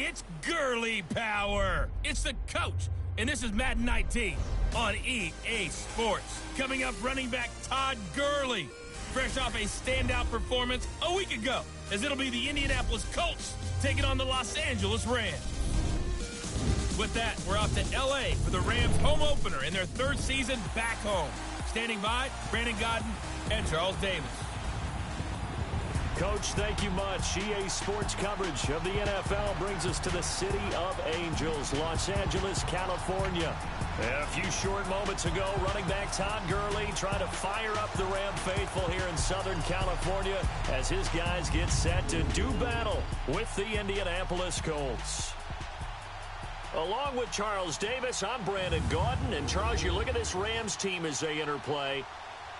It's Gurley power. It's the coach, and this is Madden 19 on EA Sports. Coming up, running back Todd Gurley, fresh off a standout performance a week ago, as it'll be the Indianapolis Colts taking on the Los Angeles Rams. With that, we're off to L.A. for the Rams home opener in their third season back home. Standing by, Brandon Godden and Charles Davis. Coach, thank you much. EA Sports coverage of the NFL brings us to the City of Angels, Los Angeles, California. A few short moments ago, running back Todd Gurley trying to fire up the Ram faithful here in Southern California as his guys get set to do battle with the Indianapolis Colts. Along with Charles Davis, I'm Brandon Gaudin. And Charles, you look at this Rams team as they interplay.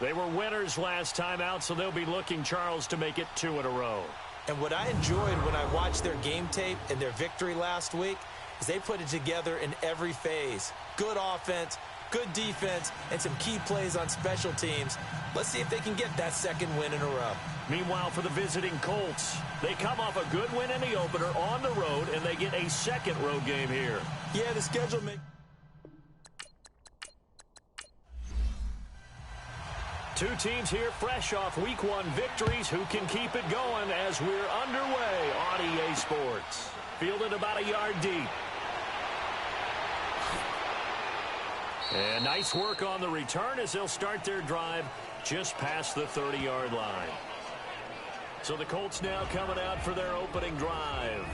They were winners last time out, so they'll be looking, Charles, to make it 2 in a row. And what I enjoyed when I watched their game tape and their victory last week is they put it together in every phase. Good offense, good defense, and some key plays on special teams. Let's see if they can get that second win in a row. Meanwhile, for the visiting Colts, they come off a good win in the opener on the road, and they get a second road game here. Yeah, the schedule makes... Two teams here fresh off Week 1 victories who can keep it going as we're underway on EA Sports. Fielded about a yard deep. And nice work on the return as they'll start their drive just past the 30-yard line. So the Colts now coming out for their opening drive.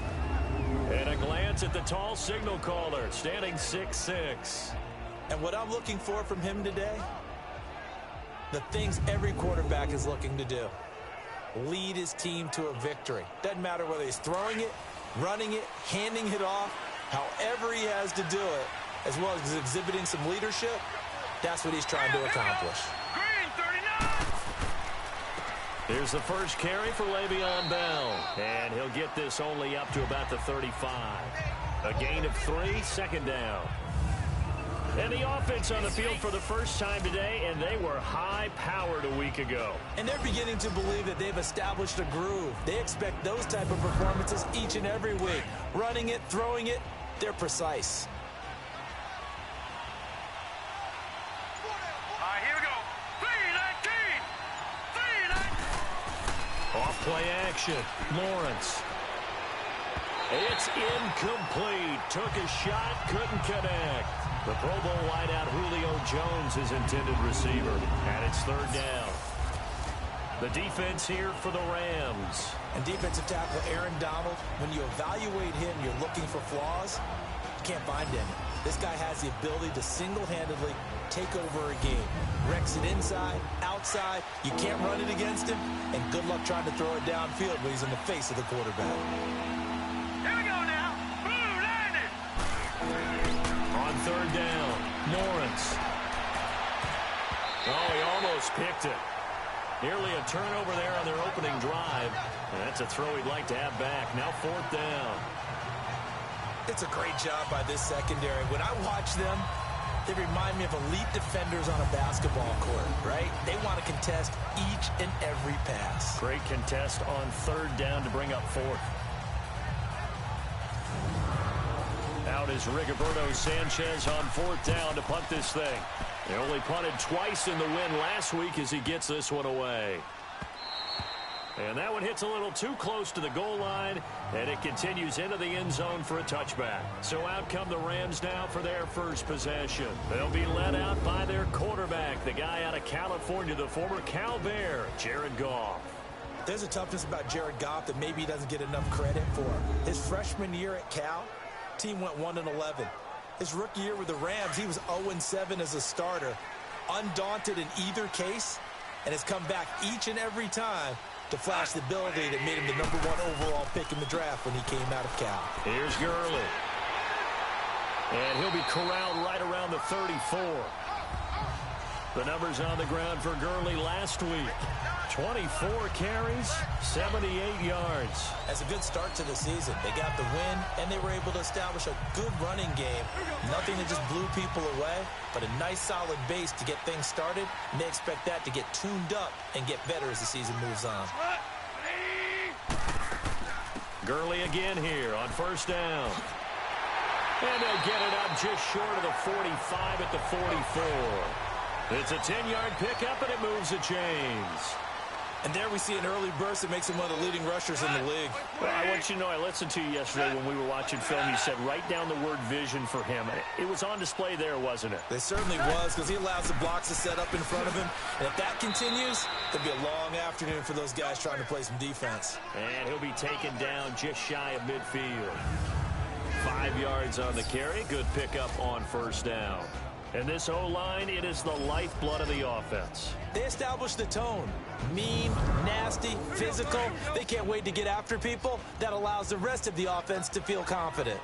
And a glance at the tall signal caller, standing 6'6". And what I'm looking for from him today, the things every quarterback is looking to do. Lead his team to a victory. Doesn't matter whether he's throwing it, running it, handing it off, however he has to do it, as well as exhibiting some leadership, that's what he's trying to accomplish. Here's the first carry for Le'Veon Bell. And he'll get this only up to about the 35. A gain of 3, second down. And the offense on the field for the first time today, and they were high-powered a week ago. And they're beginning to believe that they've established a groove. They expect those type of performances each and every week. Running it, throwing it, they're precise. All right, here we go. 3-19. Off-play action. Lawrence. It's incomplete. Took a shot, couldn't connect. The Pro Bowl wideout Julio Jones is intended receiver, and it's third down. The defense here for the Rams. And defensive tackle Aaron Donald, when you evaluate him, you're looking for flaws. You can't find any. This guy has the ability to single-handedly take over a game. Wrecks it inside, outside. You can't run it against him, and good luck trying to throw it downfield when he's in the face of the quarterback. Here we go now. Boom, landed. On third down, Lawrence. Oh, he almost picked it. Nearly a turnover there on their opening drive. And that's a throw he'd like to have back. Now fourth down. It's a great job by this secondary. When I watch them, they remind me of elite defenders on a basketball court, right? They want to contest each and every pass. Great contest on third down to bring up fourth. Out is Rigoberto Sanchez on fourth down to punt this thing. They only punted twice in the win last week as he gets this one away. And that one hits a little too close to the goal line, and it continues into the end zone for a touchback. So out come the Rams now for their first possession. They'll be led out by their quarterback, the guy out of California, the former Cal Bear, Jared Goff. There's a toughness about Jared Goff that maybe he doesn't get enough credit for. His freshman year at Cal, team went 1-11. His rookie year with the Rams, he was 0-7 as a starter. Undaunted in either case, and has come back each and every time to flash the ability that made him the #1 overall pick in the draft when he came out of Cal. Here's Gurley. And he'll be corralled right around the 34. The numbers on the ground for Gurley last week. 24 carries, 78 yards. That's a good start to the season. They got the win, and they were able to establish a good running game. Nothing that just blew people away, but a nice solid base to get things started, and they expect that to get tuned up and get better as the season moves on. Gurley again here on first down. And they'll get it up just short of the 45 at the 44. It's a 10-yard pickup, and it moves the chains. And there we see an early burst that makes him one of the leading rushers in the league. Well, I want you to know, I listened to you yesterday when we were watching film. You said write down the word vision for him. It was on display there, wasn't it? It certainly was, because he allows the blocks to set up in front of him. And if that continues, it'll be a long afternoon for those guys trying to play some defense. And he'll be taken down just shy of midfield. 5 yards on the carry. Good pickup on first down. And this O-line, it is the lifeblood of the offense. They establish the tone. Mean, nasty, physical. They can't wait to get after people. That allows the rest of the offense to feel confident.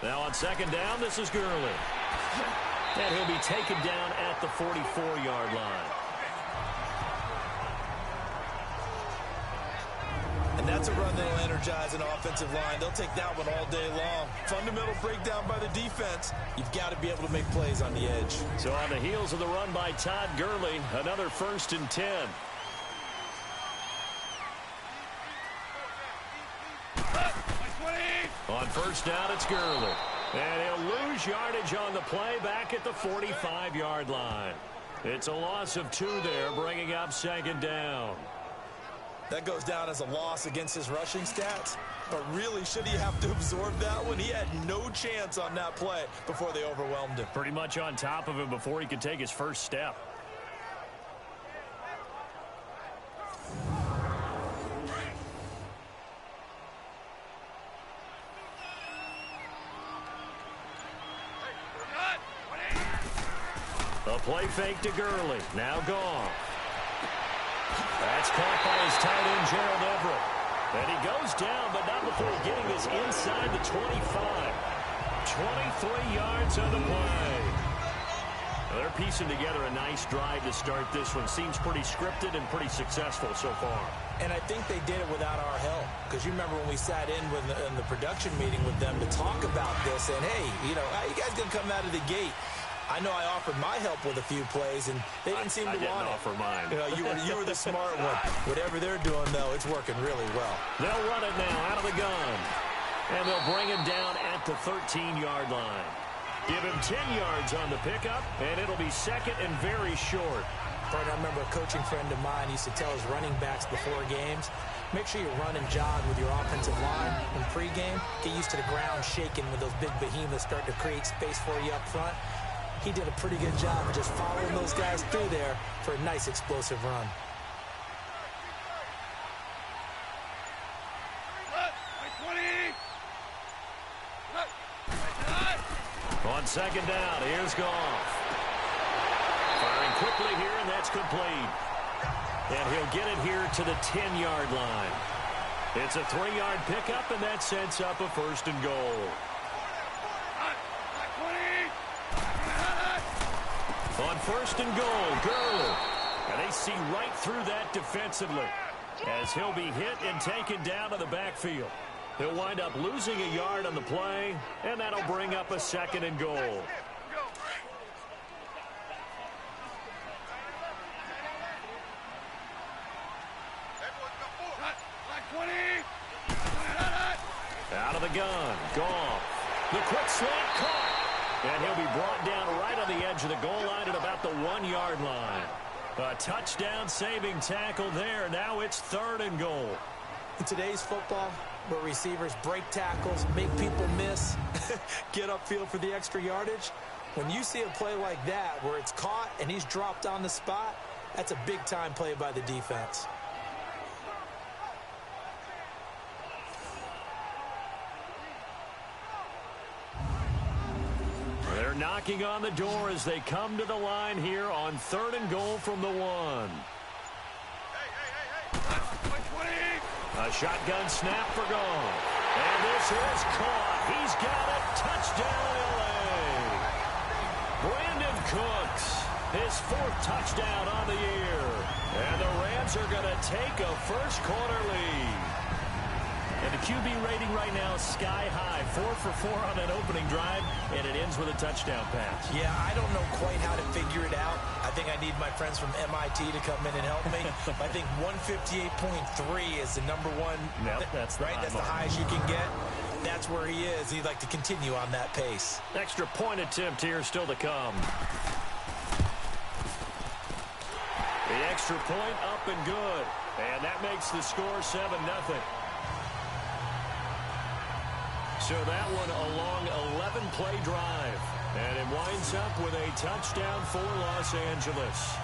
Now on second down, this is Gurley. And he'll be taken down at the 44-yard line. And that's a run that'll energize an offensive line. They'll take that one all day long. Fundamental breakdown by the defense. You've got to be able to make plays on the edge. So on the heels of the run by Todd Gurley, another 1st and 10. On first down, it's Gurley. And he'll lose yardage on the play back at the 45-yard line. It's a loss of 2 there, bringing up second down. That goes down as a loss against his rushing stats. But really, should he have to absorb that one? He had no chance on that play before they overwhelmed him. Pretty much on top of him before he could take his first step. A play fake to Gurley. Now gone. That's caught by his tight end, Gerald Everett. And he goes down, but not before getting this inside the 25. 23 yards on the play. Now they're piecing together a nice drive to start this one. Seems pretty scripted and pretty successful so far. And I think they did it without our help. Because you remember when we sat in the production meeting with them to talk about this. And, hey, you know, how you guys going to come out of the gate? I know I offered my help with a few plays, and they didn't seem to want it. I didn't offer mine. You know, you were the smart one. Whatever they're doing, though, it's working really well. They'll run it now out of the gun. And they'll bring him down at the 13-yard line. Give him 10 yards on the pickup, and it'll be second and very short. I remember a coaching friend of mine used to tell his running backs before games, make sure you run and jog with your offensive line in pregame. Get used to the ground shaking when those big behemoths start to create space for you up front. He did a pretty good job of just following those guys through there for a nice explosive run. On second down, here's Goff. Firing quickly here, and that's complete. And he'll get it here to the 10-yard line. It's a 3-yard pickup, and that sets up a 1st and goal. On 1st and goal, Gurley. And they see right through that defensively as he'll be hit and taken down to the backfield. He'll wind up losing a yard on the play, and that'll bring up a 2nd and goal. Out of the gun, Goff. The quick slant caught. And he'll be brought down right on the edge of the goal line at about the 1-yard line. A touchdown-saving tackle there. Now it's 3rd and goal. In today's football, where receivers break tackles, make people miss, get upfield for the extra yardage, when you see a play like that where it's caught and he's dropped on the spot, that's a big-time play by the defense. They're knocking on the door as they come to the line here on 3rd and goal from the 1. A shotgun snap for Goff. And this is caught. He's got it. Touchdown, L.A. Brandon Cooks, his 4th touchdown on the year. And the Rams are going to take a first-quarter lead. And the QB rating right now is sky high. 4 for 4 on that opening drive, and it ends with a touchdown pass. Yeah, I don't know quite how to figure it out. I think I need my friends from MIT to come in and help me. I think 158.3 is the number one. Yep, that's right. That's the highest you can get. That's where he is. He'd like to continue on that pace. Extra point attempt here still to come. The extra point up and good. And that makes the score 7-0. So that one a long 11-play drive. And it winds up with a touchdown for Los Angeles.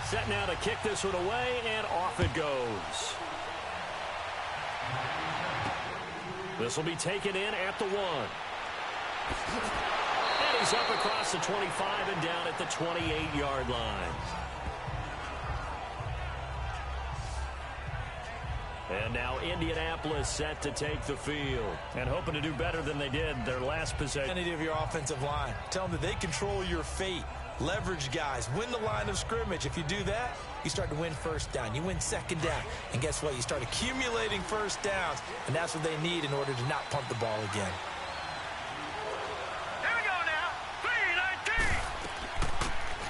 Set now to kick this one away, and off it goes. This will be taken in at the 1. And he's up across the 25 and down at the 28-yard line. And now Indianapolis set to take the field. And hoping to do better than they did their last possession. Of your offensive line. Tell them that they control your fate. Leverage guys. Win the line of scrimmage. If you do that, you start to win first down. You win second down. And guess what? You start accumulating first downs. And that's what they need in order to not punt the ball again. Here we go now.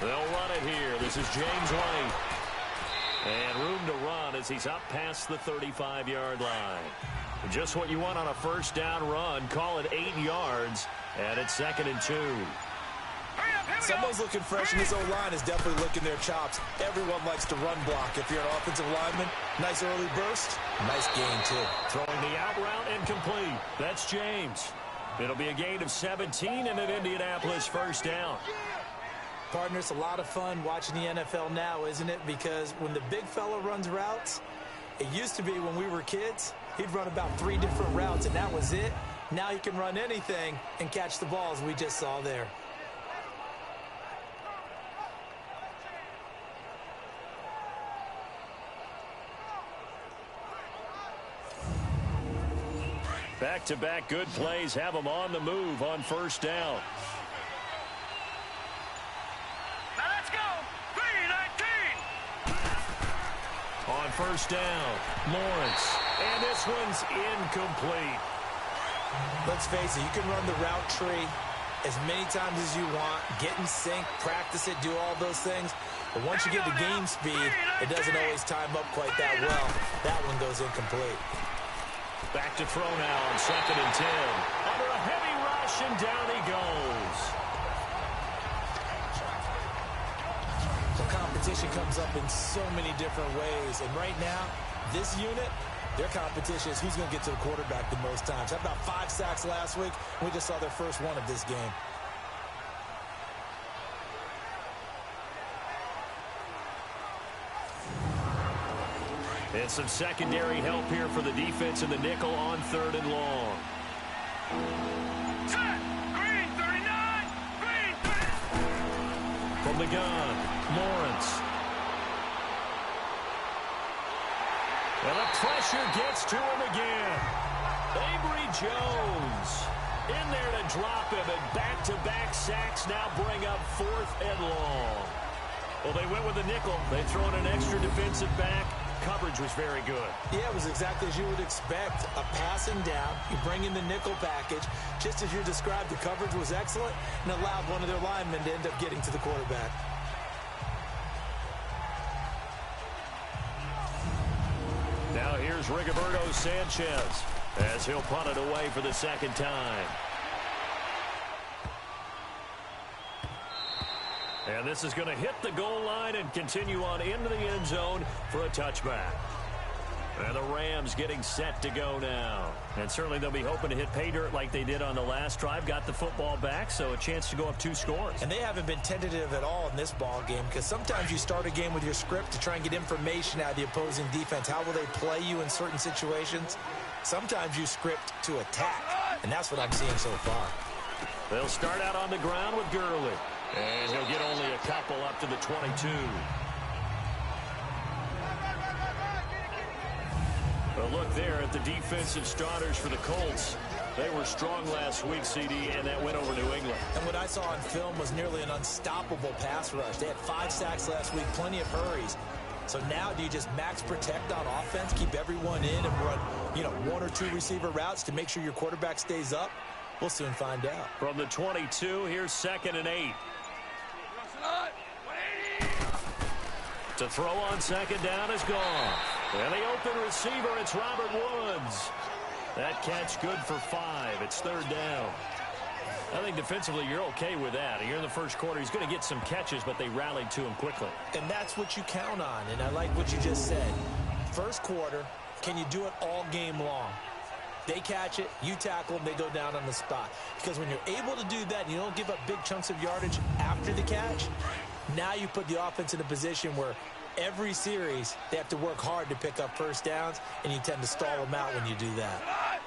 3-19. They'll run it here. This is James White. And room to run as he's up past the 35-yard line. Just what you want on a first down run. Call it 8 yards. And it's 2nd and 2. Someone's looking fresh, and this O-line is definitely licking their chops. Everyone likes to run block. If you're an offensive lineman, nice early burst, nice gain, too. Throwing the out route and complete. That's James. It'll be a gain of 17 and an Indianapolis first down. Partner, it's a lot of fun watching the NFL now, isn't it? Because when the big fella runs routes, it used to be when we were kids, he'd run about 3 different routes, and that was it. Now he can run anything and catch the balls we just saw there. Back-to-back good plays have them on the move on first down. Now let's go. 3-19. On first down, Lawrence. And this one's incomplete. Let's face it, you can run the route tree as many times as you want, get in sync, practice it, do all those things. But once you get to game speed, it doesn't always time up quite that well. That one goes incomplete. Back to throw now on 2nd and 10. Under a heavy rush, and down he goes. The competition comes up in so many different ways. And right now, this unit, their competition is who's going to get to the quarterback the most times. How about 5 sacks last week? We just saw their first one of this game. And some secondary help here for the defense in the nickel on 3rd and long. Set. Green 39. Green 30. From the gun, Lawrence. And the pressure gets to him again. Avery Jones in there to drop him, and back-to-back sacks now bring up 4th and long. Well, they went with the nickel. They throw in an extra defensive back. Coverage was very good. Yeah, it was exactly as you would expect. A passing down. You bring in the nickel package. Just as you described, the coverage was excellent and allowed one of their linemen to end up getting to the quarterback. Now here's Rigoberto Sanchez as he'll punt it away for the 2nd time. And this is going to hit the goal line and continue on into the end zone for a touchback. And the Rams getting set to go now. And certainly they'll be hoping to hit pay dirt like they did on the last drive. Got the football back, so a chance to go up 2 scores. And they haven't been tentative at all in this ball game, because sometimes you start a game with your script to try and get information out of the opposing defense. How will they play you in certain situations? Sometimes you script to attack, and that's what I'm seeing so far. They'll start out on the ground with Gurley. And he'll get only a couple up to the 22. A look there at the defensive starters for the Colts. They were strong last week, CD, and that went over New England. And what I saw on film was nearly an unstoppable pass rush. They had 5 sacks last week, plenty of hurries. So now do you just max protect on offense, keep everyone in and run, one or two receiver routes to make sure your quarterback stays up? We'll soon find out. From the 22, here's 2nd and 8. To throw on 2nd down is gone. And the open receiver, it's Robert Woods. That catch good for 5. It's 3rd down. I think defensively you're okay with that. You're in the first quarter. He's going to get some catches, but they rallied to him quickly. And that's what you count on. And I like what you just said. First quarter, can you do it all game long? They catch it, you tackle them, they go down on the spot. Because when you're able to do that and you don't give up big chunks of yardage after the catch, now you put the offense in a position where every series they have to work hard to pick up first downs, and you tend to stall them out when you do that.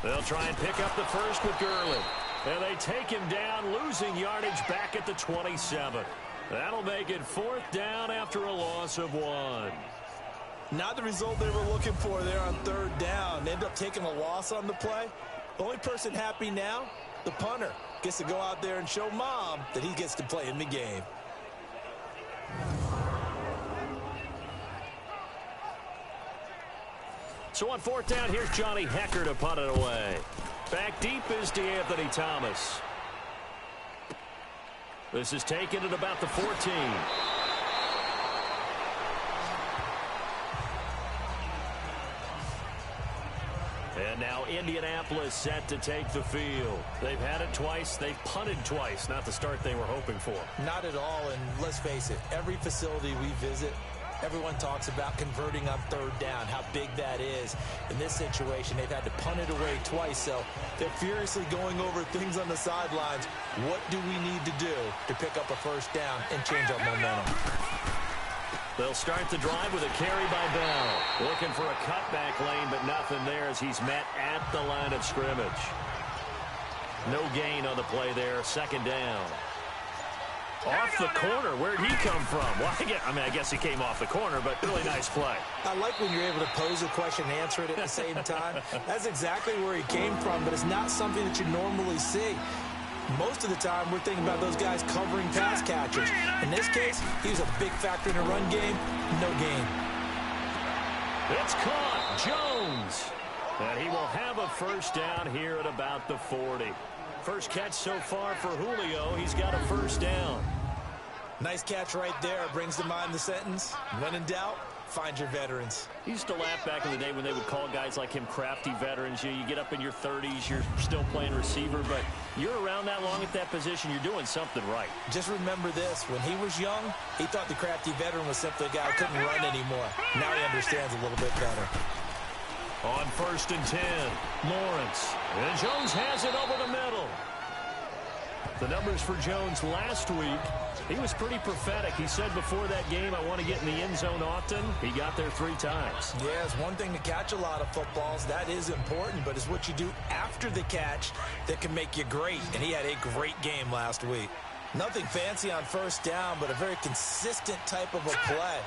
They'll try and pick up the first with Gurley. And they take him down, losing yardage back at the 27. That'll make it 4th down after a loss of 1. Not the result they were looking for there on 3rd down. They end up taking a loss on the play. The only person happy now, the punter, gets to go out there and show mom that he gets to play in the game. So on 4th down, here's Johnny Hecker to punt it away. Back deep is DeAnthony Thomas. This is taken at about the 14. And now Indianapolis set to take the field. They've had it twice. They've punted twice. Not the start they were hoping for. Not at all. And let's face it, every facility we visit, everyone talks about converting on 3rd down, how big that is. In this situation, they've had to punt it away twice, so they're furiously going over things on the sidelines. What do we need to do to pick up a first down and change our momentum? They'll start the drive with a carry by Bell. Looking for a cutback lane, but nothing there as he's met at the line of scrimmage. No gain on the play there. 2nd down. Off the corner. Where'd he come from? Well, I guess he came off the corner, but really nice play. I like when you're able to pose a question and answer it at the same time. That's exactly where he came from, but it's not something that you normally see. Most of the time, we're thinking about those guys covering pass catchers. In this case, he was a big factor in the run game. No gain. It's caught. Jones. And he will have a first down here at about the 40. First catch so far for Julio. He's got a first down. Nice catch right there. Brings to mind the sentence, when in doubt, find your veterans. He used to laugh back in the day when they would call guys like him crafty veterans. You get up in your 30s, you're still playing receiver, but you're around that long at that position, you're doing something right. Just remember this. When he was young, he thought the crafty veteran was simply a guy who couldn't run anymore. Now he understands a little bit better. On 1st and 10, Lawrence. And Jones has it over the middle. The numbers for Jones last week, he was pretty prophetic. He said before that game, I want to get in the end zone often. He got there 3 times. Yeah, it's one thing to catch a lot of footballs. That is important, but it's what you do after the catch that can make you great. And he had a great game last week. Nothing fancy on 1st down, but a very consistent type of a play.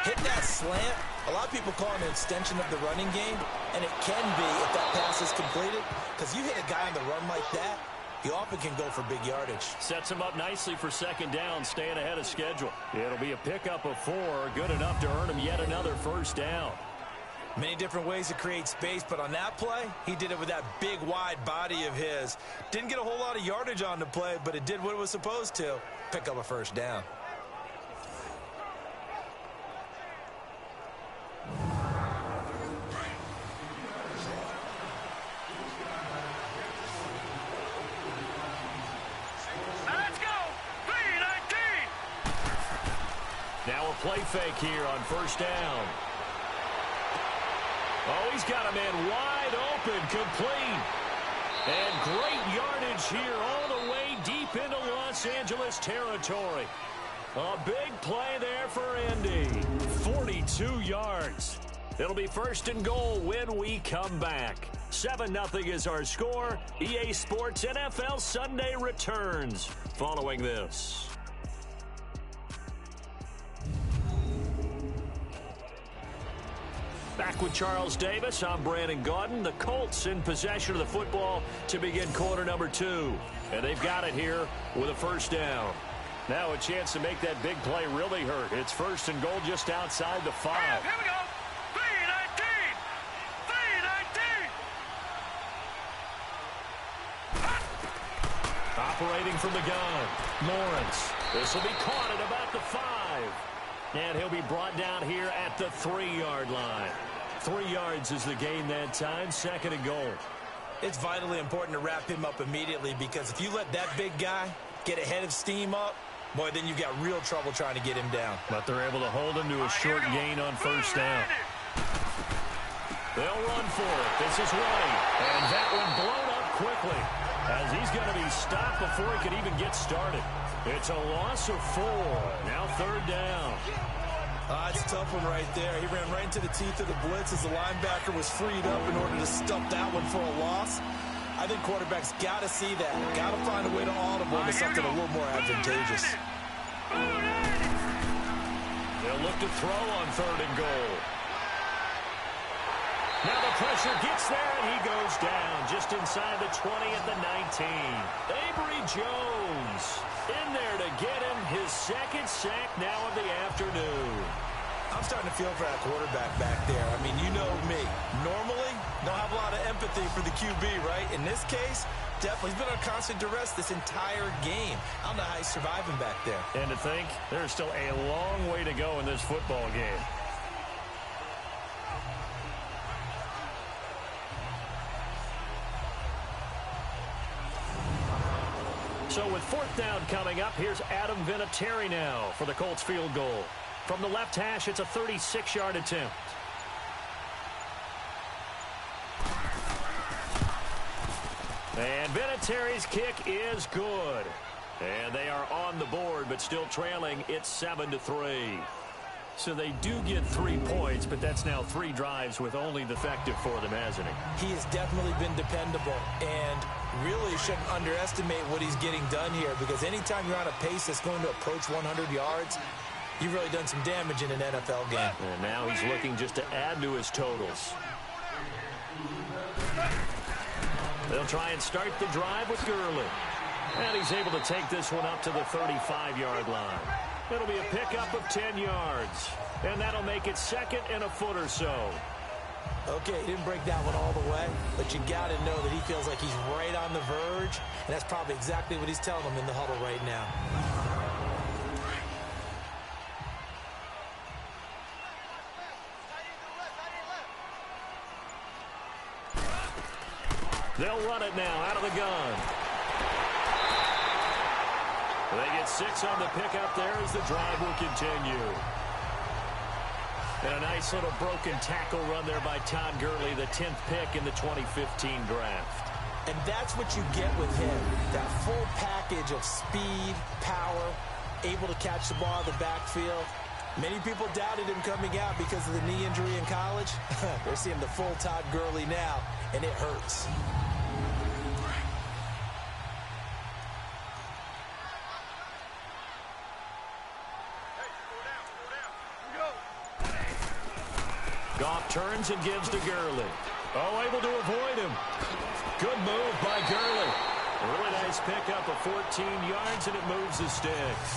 Hit that slant. A lot of people call it an extension of the running game, and it can be if that pass is completed, because you hit a guy on the run like that, he often can go for big yardage. Sets him up nicely for 2nd down, staying ahead of schedule. It'll be a pickup of 4, good enough to earn him yet another first down. Many different ways to create space, but on that play, he did it with that big, wide body of his. Didn't get a whole lot of yardage on the play, but it did what it was supposed to, pick up a first down. Now a play fake here on 1st down. Oh, he's got a man wide open, complete. And great yardage here all the way deep into Los Angeles territory. A big play there for Indy. 42 yards. It'll be 1st and goal when we come back. 7-0 is our score. EA Sports NFL Sunday returns following this. Back with Charles Davis, I'm Brandon Gaudin. The Colts in possession of the football to begin quarter number 2. And they've got it here with a first down. Now a chance to make that big play really hurt. It's 1st and goal just outside the 5. Here we go. 3-19. 3-19. Operating from the gun, Lawrence. This will be caught at about the 5. And he'll be brought down here at the 3-yard line. 3 yards is the gain that time, 2nd and goal. It's vitally important to wrap him up immediately, because if you let that big guy get ahead of steam up, boy, then you got real trouble trying to get him down. But they're able to hold him to a short gain on 1st down. They'll run for it. This is White. And that one blown up quickly, as he's going to be stopped before he can even get started. It's a loss of 4. Now 3rd down. It's a tough one right there. He ran right into the teeth of the blitz as the linebacker was freed up in order to stop that one for a loss. I think quarterbacks got to see that. Got to find a way to audible into something a little more advantageous. They'll look to throw on 3rd and goal. Now the pressure gets there, and he goes down just inside the 20 at the 19. Avery Jones in there to get him his 2nd sack now of the afternoon. I'm starting to feel for that quarterback back there. I mean, you know me. Normally, don't have a lot of empathy for the QB, right? In this case, definitely. He's been on constant duress this entire game. I don't know how he's surviving back there. And to think, there's still a long way to go in this football game. So with 4th down coming up, here's Adam Vinatieri now for the Colts field goal. From the left hash, it's a 36-yard attempt. And Vinatieri's kick is good. And they are on the board, but still trailing. It's 7-3. So they do get 3 points, but that's now 3 drives with only the effective for them, hasn't he? He has definitely been dependable, and really shouldn't underestimate what he's getting done here, because anytime you're on a pace that's going to approach 100 yards, you've really done some damage in an NFL game. And now he's looking just to add to his totals. They'll try and start the drive with Gurley. And he's able to take this one up to the 35-yard line. It'll be a pickup of 10 yards. And that'll make it 2nd and a foot or so. Okay, he didn't break that one all the way, but you got to know that he feels like he's right on the verge, and that's probably exactly what he's telling them in the huddle right now. They'll run it now out of the gun. They get 6 on the pickup there as the drive will continue. And a nice little broken tackle run there by Todd Gurley, the 10th pick in the 2015 draft. And that's what you get with him, that full package of speed, power, able to catch the ball in the backfield. Many people doubted him coming out because of the knee injury in college. They're seeing the full Todd Gurley now, and it hurts. Goff turns and gives to Gurley. Oh, able to avoid him. Good move by Gurley. A really nice pickup of 14 yards, and it moves the sticks.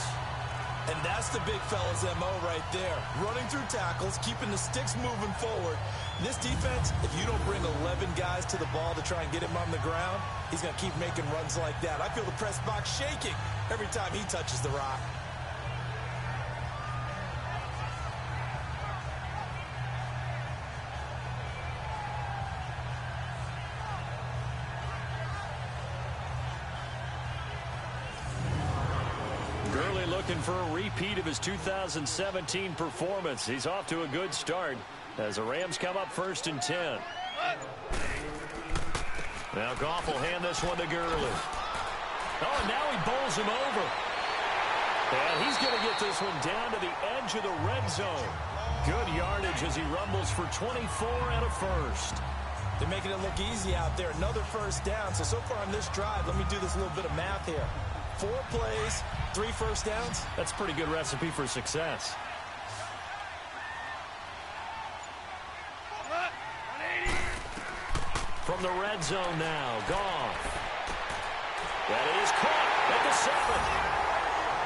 And that's the big fella's MO right there. Running through tackles, keeping the sticks moving forward. This defense, if you don't bring 11 guys to the ball to try and get him on the ground, he's going to keep making runs like that. I feel the press box shaking every time he touches the rock. Looking for a repeat of his 2017 performance. He's off to a good start as the Rams come up 1st and 10. Now Goff will hand this one to Gurley. Oh, and now he bowls him over. And he's going to get this one down to the edge of the red zone. Good yardage as he rumbles for 24 and a first. They're making it look easy out there. Another 1st down. So far on this drive, let me do this little bit of math here. 4 plays, 3 first downs. That's a pretty good recipe for success. From the red zone now, Goff. That is caught at the 7.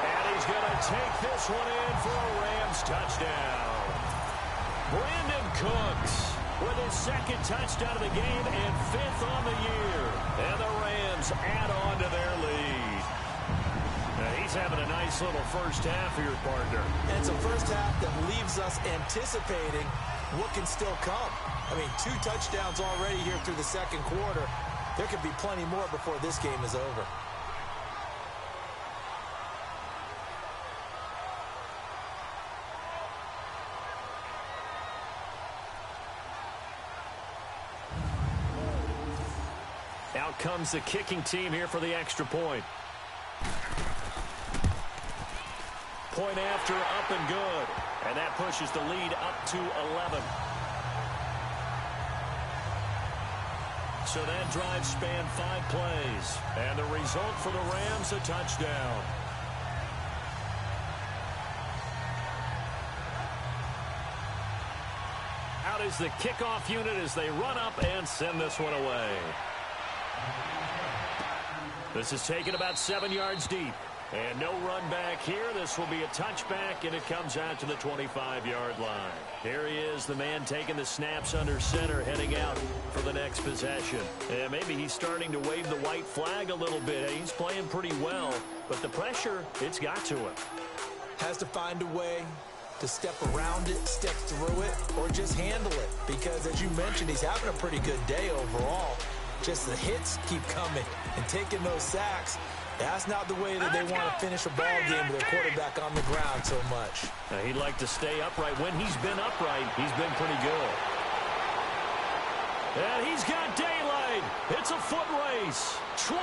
And he He's going to take this one in for a Rams touchdown. Brandon Cooks with his second touchdown of the game and 5th on the year. And the Rams add on to their lead. Now he's having a nice little first half here, partner. And it's a first half that leaves us anticipating what can still come. I mean, 2 touchdowns already here through the second quarter. There could be plenty more before this game is over. Out comes the kicking team here for the extra point. Point after, up and good. And that pushes the lead up to 11. So that drive spanned 5 plays. And the result for the Rams, a touchdown. Out is the kickoff unit as they run up and send this one away. This is taken about 7 yards deep. And no run back here. This will be a touchback, and it comes out to the 25-yard line. Here he is, the man taking the snaps under center, heading out for the next possession. And maybe he's starting to wave the white flag a little bit. He's playing pretty well, but the pressure, it's got to him. Has to find a way to step around it, step through it, or just handle it. Because, as you mentioned, he's having a pretty good day overall. Just the hits keep coming and taking those sacks. That's not the way that they want to finish a ball game with their quarterback on the ground so much. Now, he'd like to stay upright. When he's been upright, he's been pretty good. And he's got daylight. It's a foot race. 20.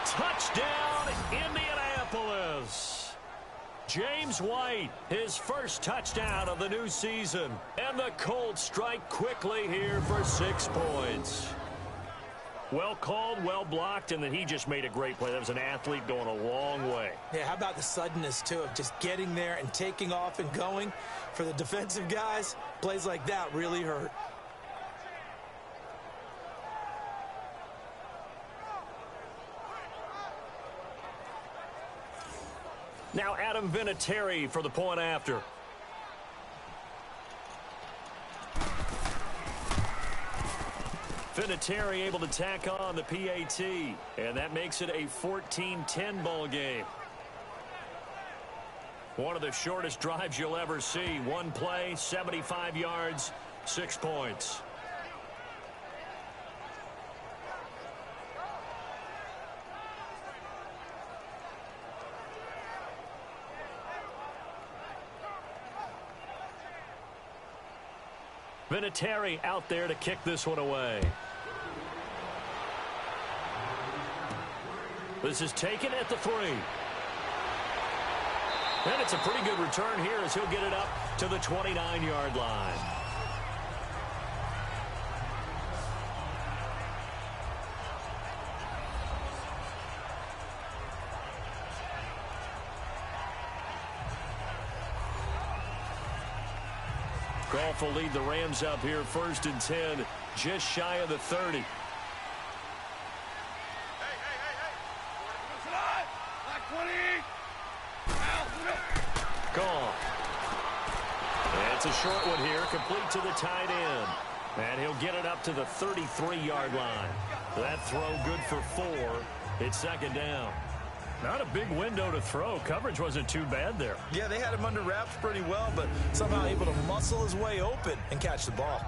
Touchdown, Indianapolis. James White, his first touchdown of the new season. And the Colts strike quickly here for 6 points. Well called, well blocked, and then he just made a great play. That was an athlete going a long way. Yeah, how about the suddenness, too, of just getting there and taking off and going? For the defensive guys, plays like that really hurt. Now Adam Vinatieri for the point after. Vinatieri able to tack on the PAT, and that makes it a 14-10 ball game. One of the shortest drives you'll ever see. One play, 75 yards, 6 points. Vinatieri out there to kick this one away. This is taken at the 3. And it's a pretty good return here as he'll get it up to the 29-yard line. Goff will lead the Rams up here 1st and 10, just shy of the 30. Goff. And it's a short one here, complete to the tight end. And he'll get it up to the 33-yard line. That throw good for 4. It's 2nd down. Not a big window to throw. Coverage wasn't too bad there. Yeah, they had him under wraps pretty well, but somehow able to muscle his way open and catch the ball.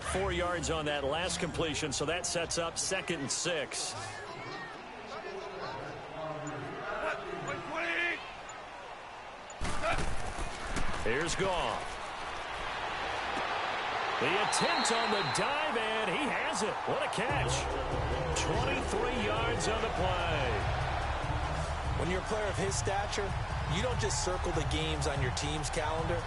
Four yards on that last completion, so that sets up 2nd and 6. Here's Goff. The attempt on the dive, and he has it. What a catch. 23 yards on the play. When you're a player of his stature, you don't just circle the games on your team's calendar.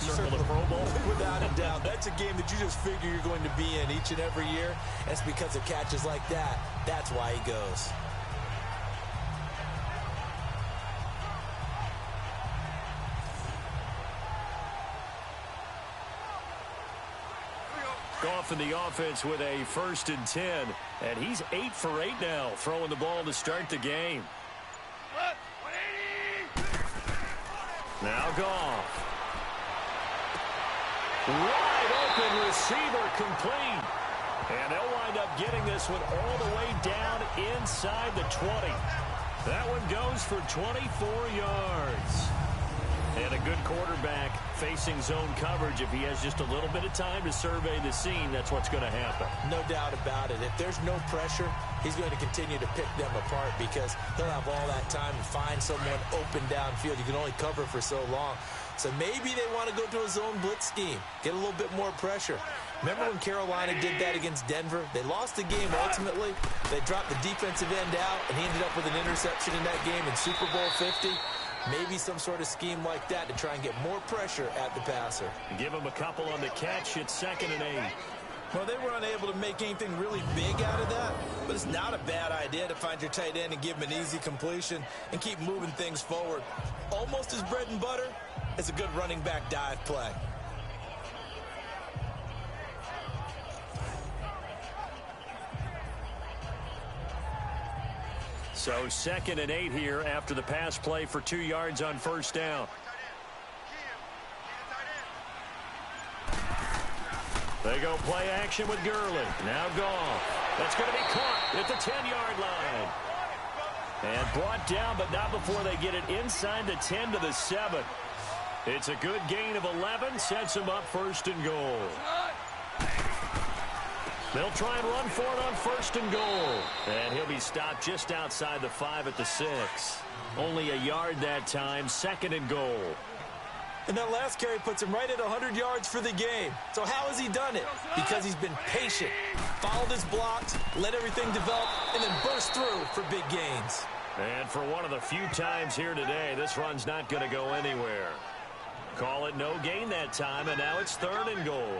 You Circle the Pro Bowl? Without a doubt. That's a game that you just figure you're going to be in each and every year. And it's because of catches like that. That's why he goes. off in the offense with a 1st and 10. And he's 8 for 8 now, throwing the ball to start the game. Now Goff. Wide open receiver complete. And they'll wind up getting this one all the way down inside the 20. That one goes for 24 yards. And a good quarterback facing zone coverage. If he has just a little bit of time to survey the scene, that's what's going to happen. No doubt about it. If there's no pressure, he's going to continue to pick them apart because he'll have all that time to find someone open downfield. You can only cover for so long. So maybe they want to go to a zone blitz scheme, get a little bit more pressure. Remember when Carolina did that against Denver? They lost the game ultimately. They dropped the defensive end out, and he ended up with an interception in that game in Super Bowl 50. Maybe some sort of scheme like that to try and get more pressure at the passer. Give him a couple on the catch. It's 2nd and 8. Well, they were unable to make anything really big out of that, but it's not a bad idea to find your tight end and give him an easy completion and keep moving things forward. Almost as bread and butter as a good running back dive play. So 2nd and 8 here after the pass play for 2 yards on 1st down. They go play action with Gurley. Now Goff. That's going to be caught at the 10-yard line. And brought down, but not before they get it inside the 10 to the 7. It's a good gain of 11. Sets him up 1st and goal. They'll try and run for it on 1st and goal. And he'll be stopped just outside the 5 at the 6. Only a yard that time. 2nd and goal. And that last carry puts him right at 100 yards for the game. So how has he done it? Because he's been patient, followed his blocks, let everything develop, and then burst through for big gains. And for one of the few times here today, this run's not going to go anywhere. Call it no gain that time, and now it's 3rd and goal.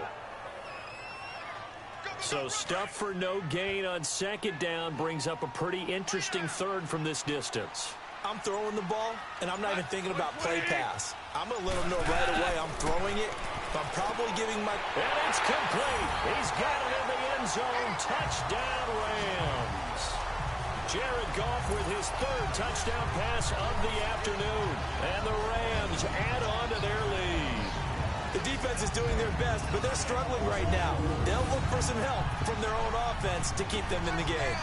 So stuff for no gain on 2nd down brings up a pretty interesting 3rd from this distance. I'm throwing the ball, and I'm not even thinking about play pass. I'm going to let him know right away I'm throwing it. But I'm probably giving my... And it's complete. He's got it in the end zone. Touchdown, Rams. Jared Goff with his 3rd touchdown pass of the afternoon. And the Rams add on to their lead. The defense is doing their best, but they're struggling right now. They'll look for some help from their own offense to keep them in the game.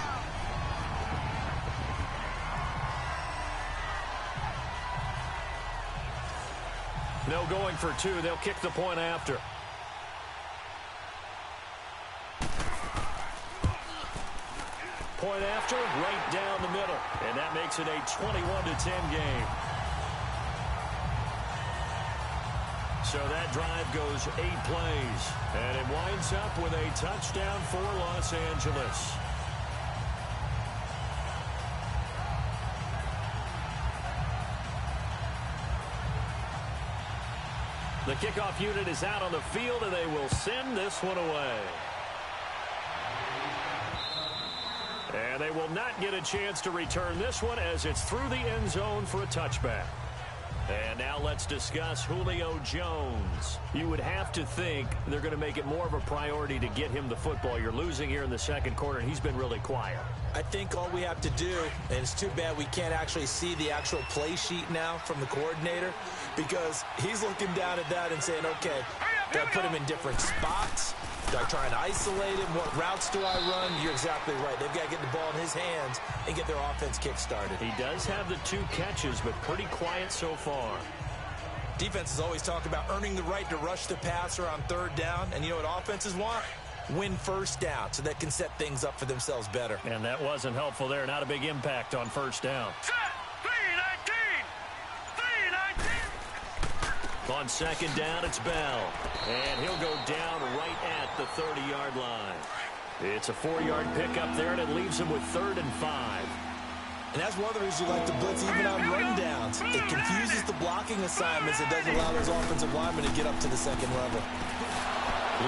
No going for 2. They'll kick the point after. Point after, right down the middle. And that makes it a 21-10 game. So that drive goes 8 plays. And it winds up with a touchdown for Los Angeles. The kickoff unit is out on the field, and they will send this one away. And they will not get a chance to return this one as it's through the end zone for a touchback. And now let's discuss Julio Jones. You would have to think they're going to make it more of a priority to get him the football. You're losing here in the 2nd quarter, and he's been really quiet. I think all we have to do, and it's too bad we can't actually see the actual play sheet now from the coordinator, because he's looking down at that and saying, okay, do I put him in different spots? Do I try and isolate him? What routes do I run? You're exactly right. They've got to get the ball in his hands and get their offense kick-started. He does have the 2 catches, but pretty quiet so far. Defenses always talk about earning the right to rush the passer on 3rd down, and you know what offenses want? Win 1st down so they can set things up for themselves better. And that wasn't helpful there. Not a big impact on 1st down. On 2nd down, it's Bell. And he'll go down right at the 30-yard line. It's a 4-yard pickup there, and it leaves him with 3rd and 5. And that's one of the reasons you like to blitz even on rundowns. It confuses the blocking assignments. It doesn't allow those offensive linemen to get up to the 2nd level.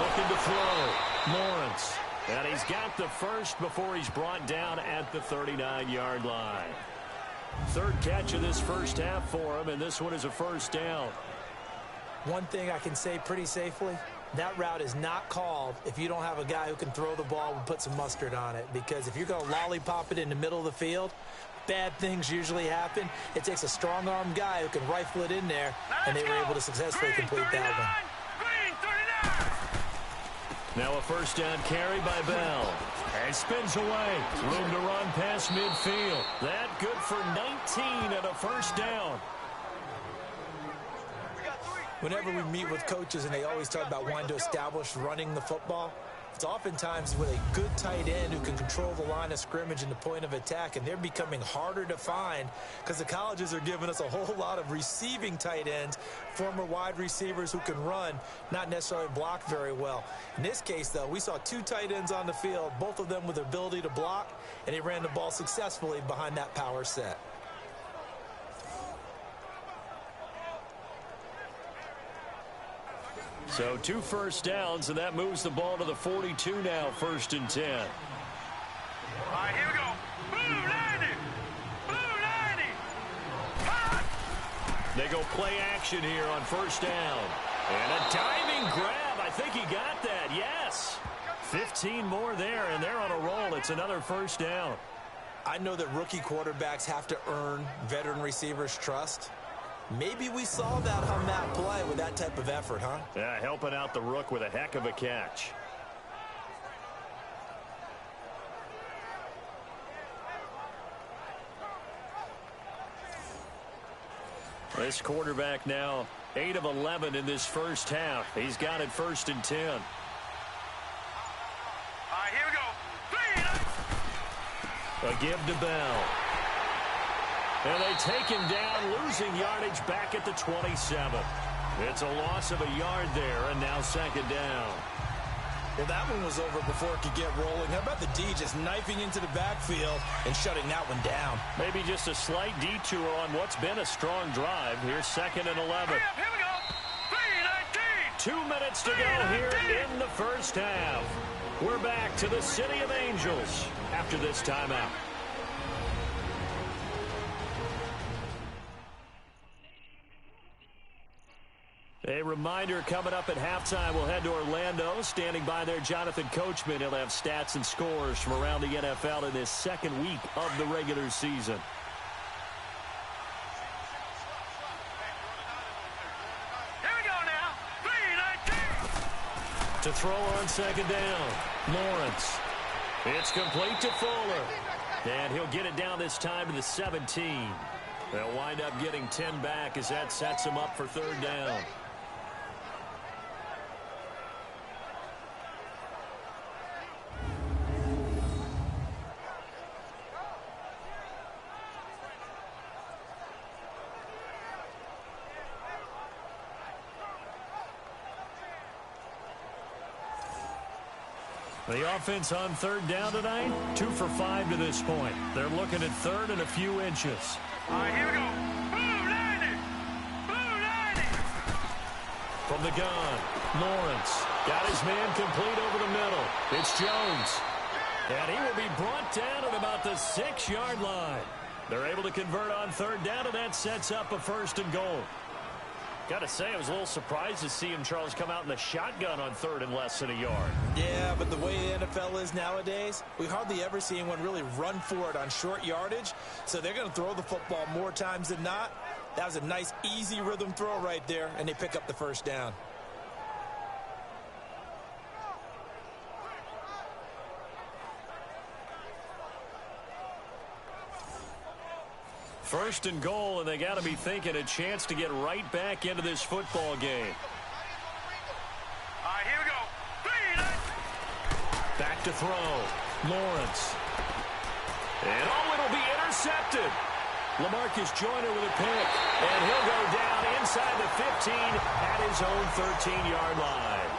Looking to throw. Lawrence. And he's got the 1st before he's brought down at the 39-yard line. 3rd catch of this 1st half for him, and this one is a 1st down. One thing I can say pretty safely, That route is not called if you don't have a guy who can throw the ball and put some mustard on it, because if you're going to lollipop it in the middle of the field, bad things usually happen. It takes a strong-arm guy who can rifle it in there, and they were able to successfully complete that one. Now a first down carry by Bell. And spins away. Room to run past midfield. That good for 19 and a first down. Whenever we meet with coaches and they always talk about wanting to establish running the football, it's oftentimes with a good tight end who can control the line of scrimmage and the point of attack, and they're becoming harder to find because the colleges are giving us a whole lot of receiving tight ends, former wide receivers who can run, not necessarily block very well. In this case, though, we saw two tight ends on the field, both of them with the ability to block, and they ran the ball successfully behind that power set. So 2 first downs, and that moves the ball to the 42 now, 1st and 10. All right, here we go. Blue 90. Blue 90. Hot. They go play action here on first down. And a diving grab. I think he got that. Yes. 15 more there, and they're on a roll. It's another first down. I know that rookie quarterbacks have to earn veteran receivers' trust. Maybe we saw that on that play with that type of effort, huh? Yeah, helping out the rook with a heck of a catch. This quarterback now 8 of 11 in this first half. He's got it 1st and 10. All right, here we go. A give to Bell. And they take him down, losing yardage back at the 27. It's a loss of a yard there, and now 2nd down. Well, that one was over before it could get rolling. How about the D just knifing into the backfield and shutting that one down? Maybe just a slight detour on what's been a strong drive. Here's 2nd and 11. Here we go. 3:19. 2 minutes to go here in the first half. We're back to the City of Angels after this timeout. A reminder, coming up at halftime, we'll head to Orlando. Standing by there, Jonathan Coachman. He'll have stats and scores from around the NFL in this 2nd week of the regular season. Here we go now. 3:19. To throw on 2nd down, Lawrence. It's complete to Fuller. And he'll get it down this time to the 17. They'll wind up getting 10 back as that sets him up for 3rd down. The offense on 3rd down tonight, 2 for 5 to this point. They're looking at 3rd and a few inches. All right, here we go. Blue 90. Blue 90. From the gun, Lawrence got his man complete over the middle. It's Jones. And he will be brought down at about the 6-yard line. They're able to convert on 3rd down, and that sets up a 1st and goal. Got to say, I was a little surprised to see him, Charles, come out in the shotgun on 3rd and less than a yard. Yeah, but the way the NFL is nowadays, we hardly ever see anyone really run for it on short yardage. So they're going to throw the football more times than not. That was a nice, easy rhythm throw right there, and they pick up the 1st down. First and goal, and they got to be thinking a chance to get right back into this football game. All right, here we go. 3:19. Back to throw. Lawrence. And it'll be intercepted. LaMarcus Joyner with a pick. And he'll go down inside the 15 at his own 13-yard line.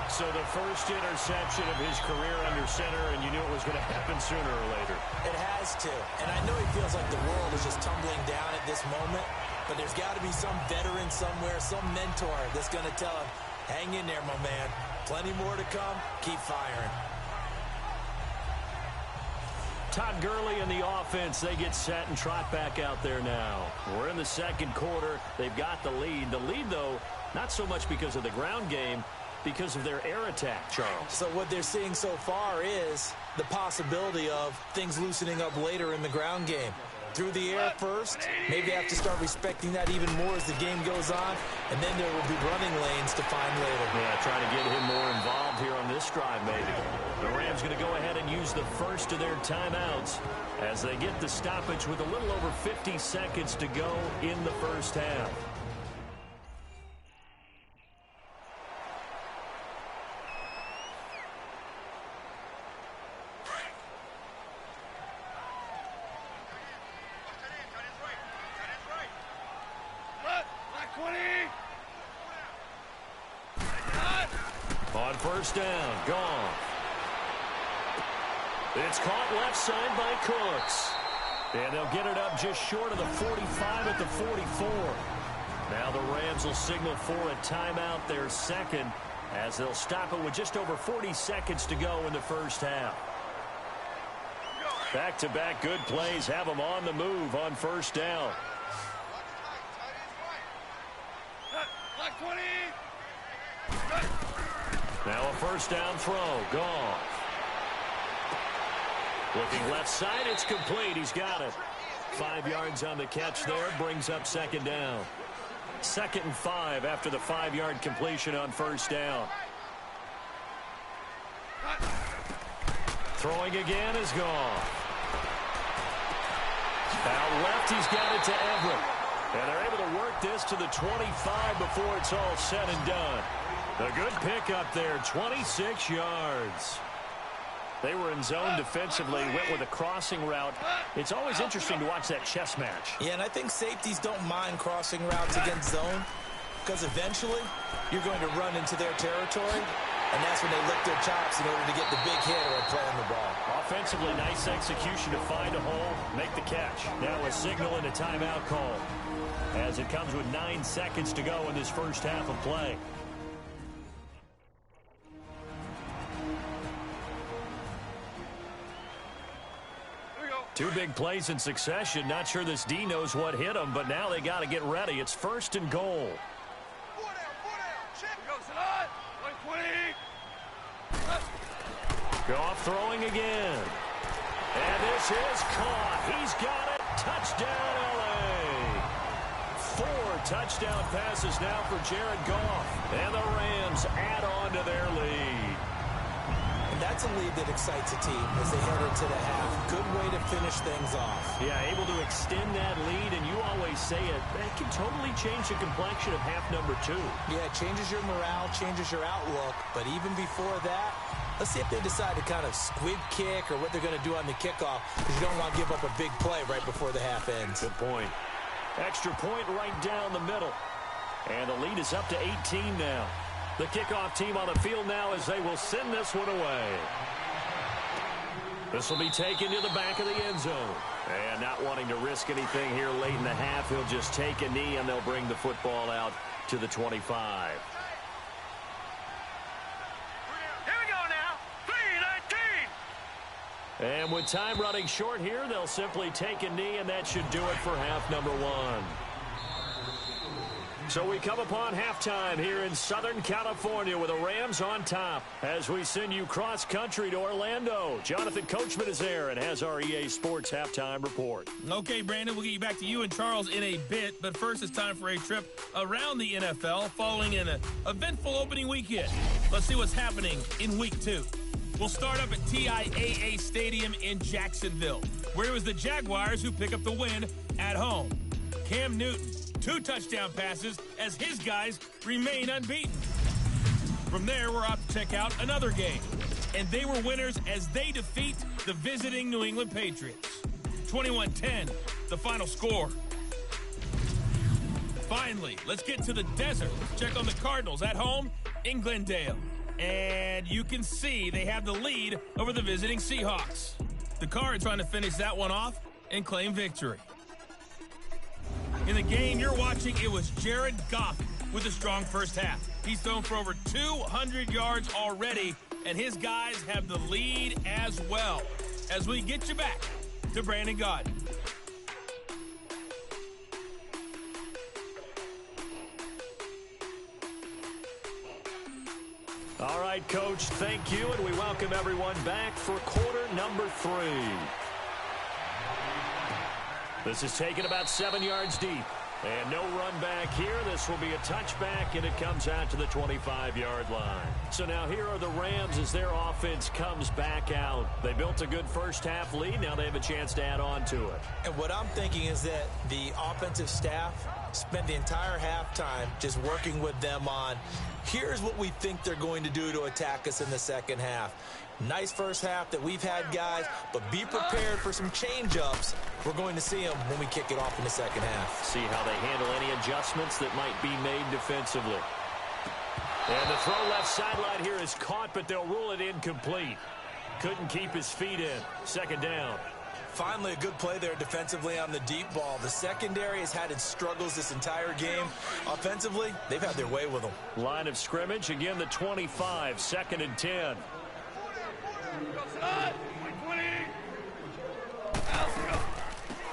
So the first interception of his career under center, and you knew it was going to happen sooner or later. It has to. And I know he feels like the world is just tumbling down at this moment, but there's got to be some veteran somewhere, some mentor that's going to tell him, hang in there, my man. Plenty more to come. Keep firing. Todd Gurley and the offense, they get set and trot back out there now. We're in the 2nd quarter. They've got the lead. The lead, though, Not so much because of the ground game, because of their air attack, Charles. So what they're seeing so far is the possibility of things loosening up later in the ground game. Through the air first, maybe they have to start respecting that even more as the game goes on, and then there will be running lanes to find later. Yeah, trying to get him more involved here on this drive, maybe. The Rams going to go ahead and use the first of their timeouts as they get the stoppage with a little over 50 seconds to go in the first half. On first down, gone. It's caught left side by Cooks. And they'll get it up just short of the 45 at the 44. Now the Rams will signal for a timeout, their second, as they'll stop it with just over 40 seconds to go in the first half. Back-to-back good plays have them on the move on first down. Now a first down throw. Gone. Looking left side. It's complete. He's got it. 5 yards on the catch there. Brings up second down. 2nd and 5 after the 5-yard completion on first down. Throwing again is gone. Out left, he's got it to Everett. And they're able to work this to the 25 before it's all said and done. A good pickup there, 26 yards. They were in zone defensively, went with a crossing route. It's always interesting to watch that chess match. Yeah, and I think safeties don't mind crossing routes against zone because eventually you're going to run into their territory, and that's when they lick their chops in order to get the big hit or a play on the ball. Offensively, nice execution to find a hole, make the catch. Now a signal and a timeout call as it comes with 9 seconds to go in this first half of play. Two big plays in succession. Not sure this D knows what hit him, but now they got to get ready. It's 1st and goal. Goff throwing again. And this is caught. He's got it. Touchdown, L.A. 4 touchdown passes now for Jared Goff. And the Rams add on to their lead. And that's a lead that excites a team as they head into the half. Good way to finish things off. Yeah, able to extend that lead, and you always say it can totally change the complexion of half number 2. Yeah, it changes your morale, changes your outlook. But even before that, let's see if they decide to kind of squib kick or what they're going to do on the kickoff, because you don't want to give up a big play right before the half ends. Good point. Extra point right down the middle. And the lead is up to 18 now. The kickoff team on the field now as they will send this one away. This will be taken to the back of the end zone. And not wanting to risk anything here late in the half, he'll just take a knee and they'll bring the football out to the 25. Here we go now. 3:19. And with time running short here, they'll simply take a knee, and that should do it for half number 1. So we come upon halftime here in Southern California with the Rams on top as we send you cross-country to Orlando. Jonathan Coachman is there and has our EA Sports halftime report. Okay, Brandon, we'll get you back to you and Charles in a bit, but first it's time for a trip around the NFL following an eventful opening weekend. Let's see what's happening in Week 2. We'll start up at TIAA Stadium in Jacksonville, where it was the Jaguars who pick up the win at home. Cam Newton, 2 touchdown passes as his guys remain unbeaten. From there, we're off to check out another game. And they were winners as they defeat the visiting New England Patriots. 21-10, the final score. Finally, let's get to the desert. Check on the Cardinals at home in Glendale. And you can see they have the lead over the visiting Seahawks. The Cards trying to finish that one off and claim victory. In the game you're watching, it was Jared Goff with a strong first half. He's thrown for over 200 yards already, and his guys have the lead as well. As we get you back to Brandon Gaudin. All right, Coach, thank you, and we welcome everyone back for quarter number 3. This is taken about 7 yards deep. And no run back here. This will be a touchback, and it comes out to the 25-yard line. So now here are the Rams as their offense comes back out. They built a good first-half lead. Now they have a chance to add on to it. And what I'm thinking is that the offensive staff spent the entire halftime just working with them on, here's what we think they're going to do to attack us in the second half. Nice first half that we've had, guys, but be prepared for some change-ups. We're going to see them when we kick it off in the second half. See how they handle any adjustments that might be made defensively. And the throw left sideline here is caught, but they'll rule it incomplete. Couldn't keep his feet in. Second down. Finally, a good play there defensively on the deep ball. The secondary has had its struggles this entire game. Offensively, they've had their way with them. Line of scrimmage, again the 25, 2nd and 10.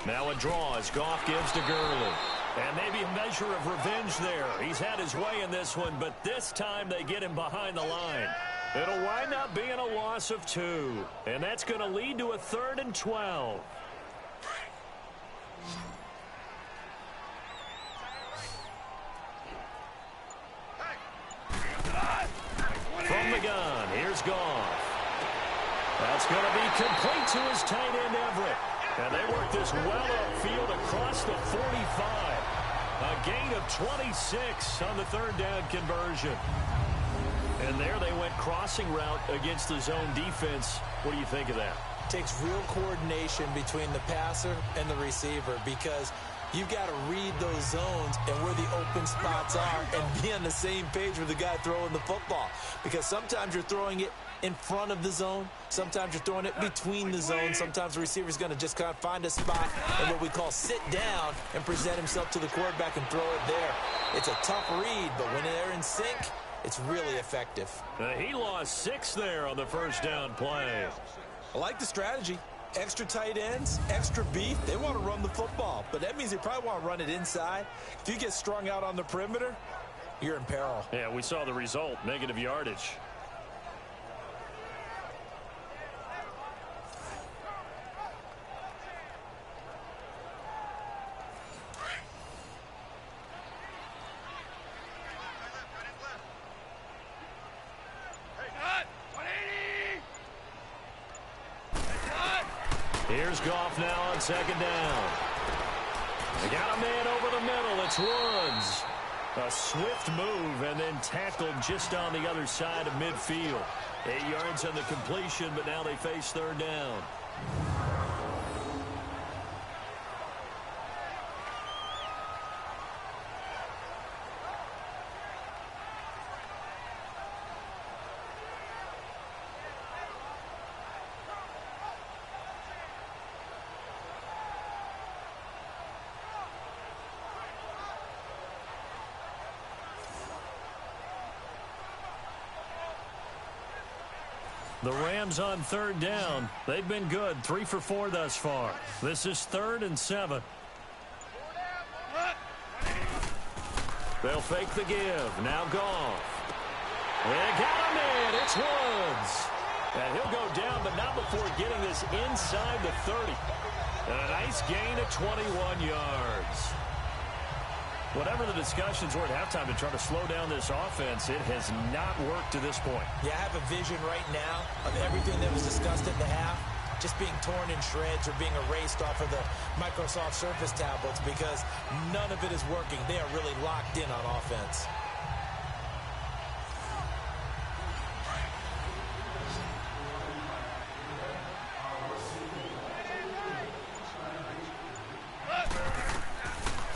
Now a draw as Goff gives to Gurley. And maybe a measure of revenge there. He's had his way in this one, but this time they get him behind the line. It'll wind up being a loss of 2. And that's going to lead to a 3rd and 12. From the gun, here's Goff. That's going to be complete to his tight end, Everett. And they work this well upfield across the 45. A gain of 26 on the 3rd down conversion. And there they went crossing route against the zone defense. What do you think of that? Takes real coordination between the passer and the receiver because you've got to read those zones and where the open spots are and be on the same page with the guy throwing the football. Because sometimes you're throwing it in front of the zone. Sometimes you're throwing it between the zones. Sometimes the receiver's going to just kind of find a spot and what we call sit down and present himself to the quarterback and throw it there. It's a tough read, but when they're in sync, it's really effective. He lost 6 there on the first down play. I like the strategy. Extra tight ends, extra beef. They want to run the football, but that means they probably want to run it inside. If you get strung out on the perimeter, you're in peril. Yeah, we saw the result, negative yardage. Here's Goff now on 2nd down. They got a man over the middle. It's Woods. A swift move and then tackled just on the other side of midfield. 8 yards on the completion, but now they face 3rd down. The Rams on 3rd down. They've been good. 3 for 4 thus far. This is 3rd and 7. They'll fake the give. Now Goff. They got him in. It's Woods. And he'll go down, but not before getting this inside the 30. And a nice gain of 21 yards. Whatever the discussions were at halftime to try to slow down this offense, it has not worked to this point. Yeah, I have a vision right now of everything that was discussed at the half just being torn in shreds or being erased off of the Microsoft Surface tablets because none of it is working. They are really locked in on offense.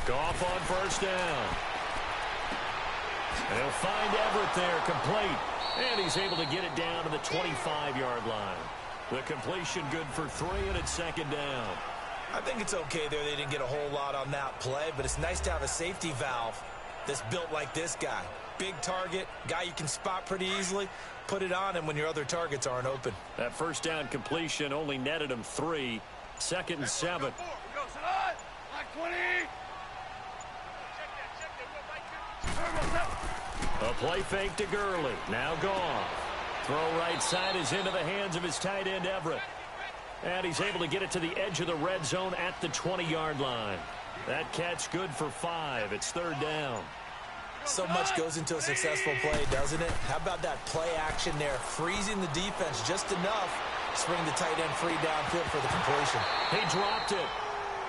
Goff on 1st down. And he'll find Everett there, complete. And he's able to get it down to the 25-yard line. The completion good for 3, and it's 2nd down. I think it's okay there. They didn't get a whole lot on that play, but it's nice to have a safety valve that's built like this guy. Big target, guy you can spot pretty easily. Put it on him when your other targets aren't open. That 1st down completion only netted him 3. 2nd and 7. A play fake to Gurley. Now gone. Throw right side is into the hands of his tight end, Everett. And he's able to get it to the edge of the red zone at the 20-yard line. That catch good for 5. It's 3rd down. So much goes into a successful play, doesn't it? How about that play action there? Freezing the defense just enough to bring the tight end free downfield for the completion. He dropped it.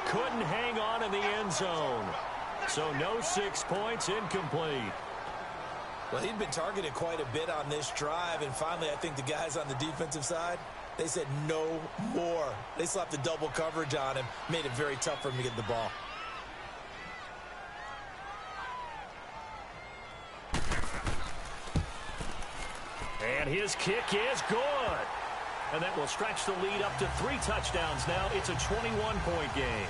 Couldn't hang on in the end zone. So no 6 points, incomplete. Well, he'd been targeted quite a bit on this drive, and finally I think the guys on the defensive side, they said no more. They slapped the double coverage on him, made it very tough for him to get the ball. And his kick is good. And that will stretch the lead up to 3 touchdowns now. It's a 21-point game.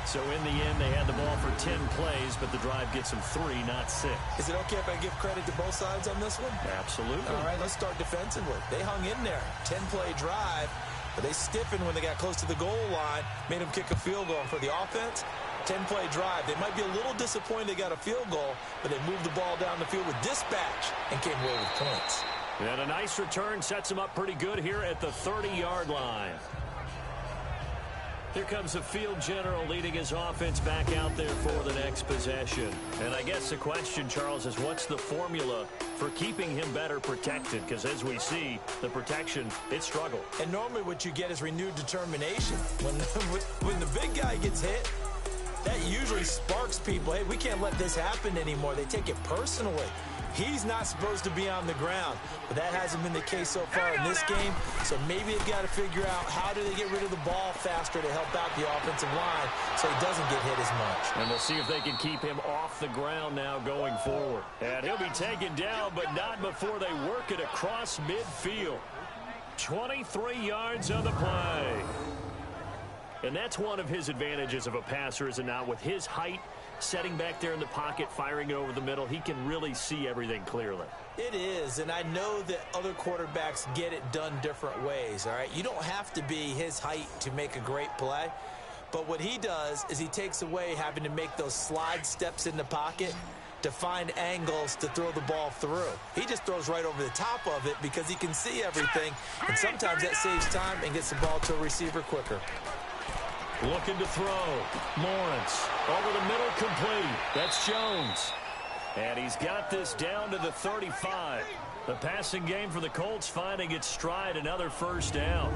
So in the end, they had the ball for 10 plays, but the drive gets them 3, not 6. Is it okay if I give credit to both sides on this one? Absolutely. All right, let's start defensively. They hung in there. 10-play drive, but they stiffened when they got close to the goal line, made them kick a field goal. And for the offense, 10-play drive. They might be a little disappointed they got a field goal, but they moved the ball down the field with dispatch and came away with points. And a nice return sets them up pretty good here at the 30-yard line. Here comes the field general leading his offense back out there for the next possession. And I guess the question, Charles, is what's the formula for keeping him better protected? Because as we see, the protection, it struggled. And normally what you get is renewed determination. When the big guy gets hit, that usually sparks people. Hey, we can't let this happen anymore. They take it personally. He's not supposed to be on the ground, but that hasn't been the case so far in this game. So maybe they've got to figure out how do they get rid of the ball faster to help out the offensive line so he doesn't get hit as much. And we'll see if they can keep him off the ground now going forward. And he'll be taken down, but not before they work it across midfield. 23 yards on the play. And that's one of his advantages of a passer, is it not? With his height, setting back there in the pocket, firing it over the middle, he can really see everything clearly. It is, and I know that other quarterbacks get it done different ways, all right? You don't have to be his height to make a great play, but what he does is he takes away having to make those slide steps in the pocket to find angles to throw the ball through. He just throws right over the top of it because he can see everything, and sometimes that saves time and gets the ball to a receiver quicker. Looking to throw. Lawrence over the middle, complete. That's Jones. And he's got this down to the 35. The passing game for the Colts finding its stride, another first down.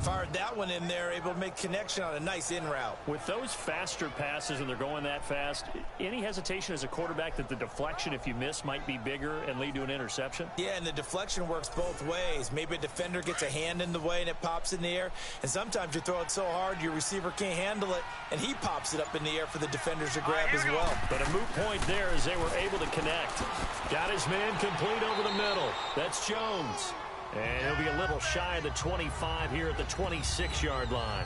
Fired that one in there, able to make connection on a nice in route. With those faster passes and they're going that fast, any hesitation as a quarterback that the deflection, if you miss, might be bigger and lead to an interception? Yeah, and the deflection works both ways. Maybe a defender gets a hand in the way and it pops in the air, and sometimes you throw it so hard your receiver can't handle it, and he pops it up in the air for the defenders to grab as well. But a moot point there as they were able to connect. Got his man complete over the middle. That's Jones. And he'll be a little shy of the 25 here at the 26-yard line.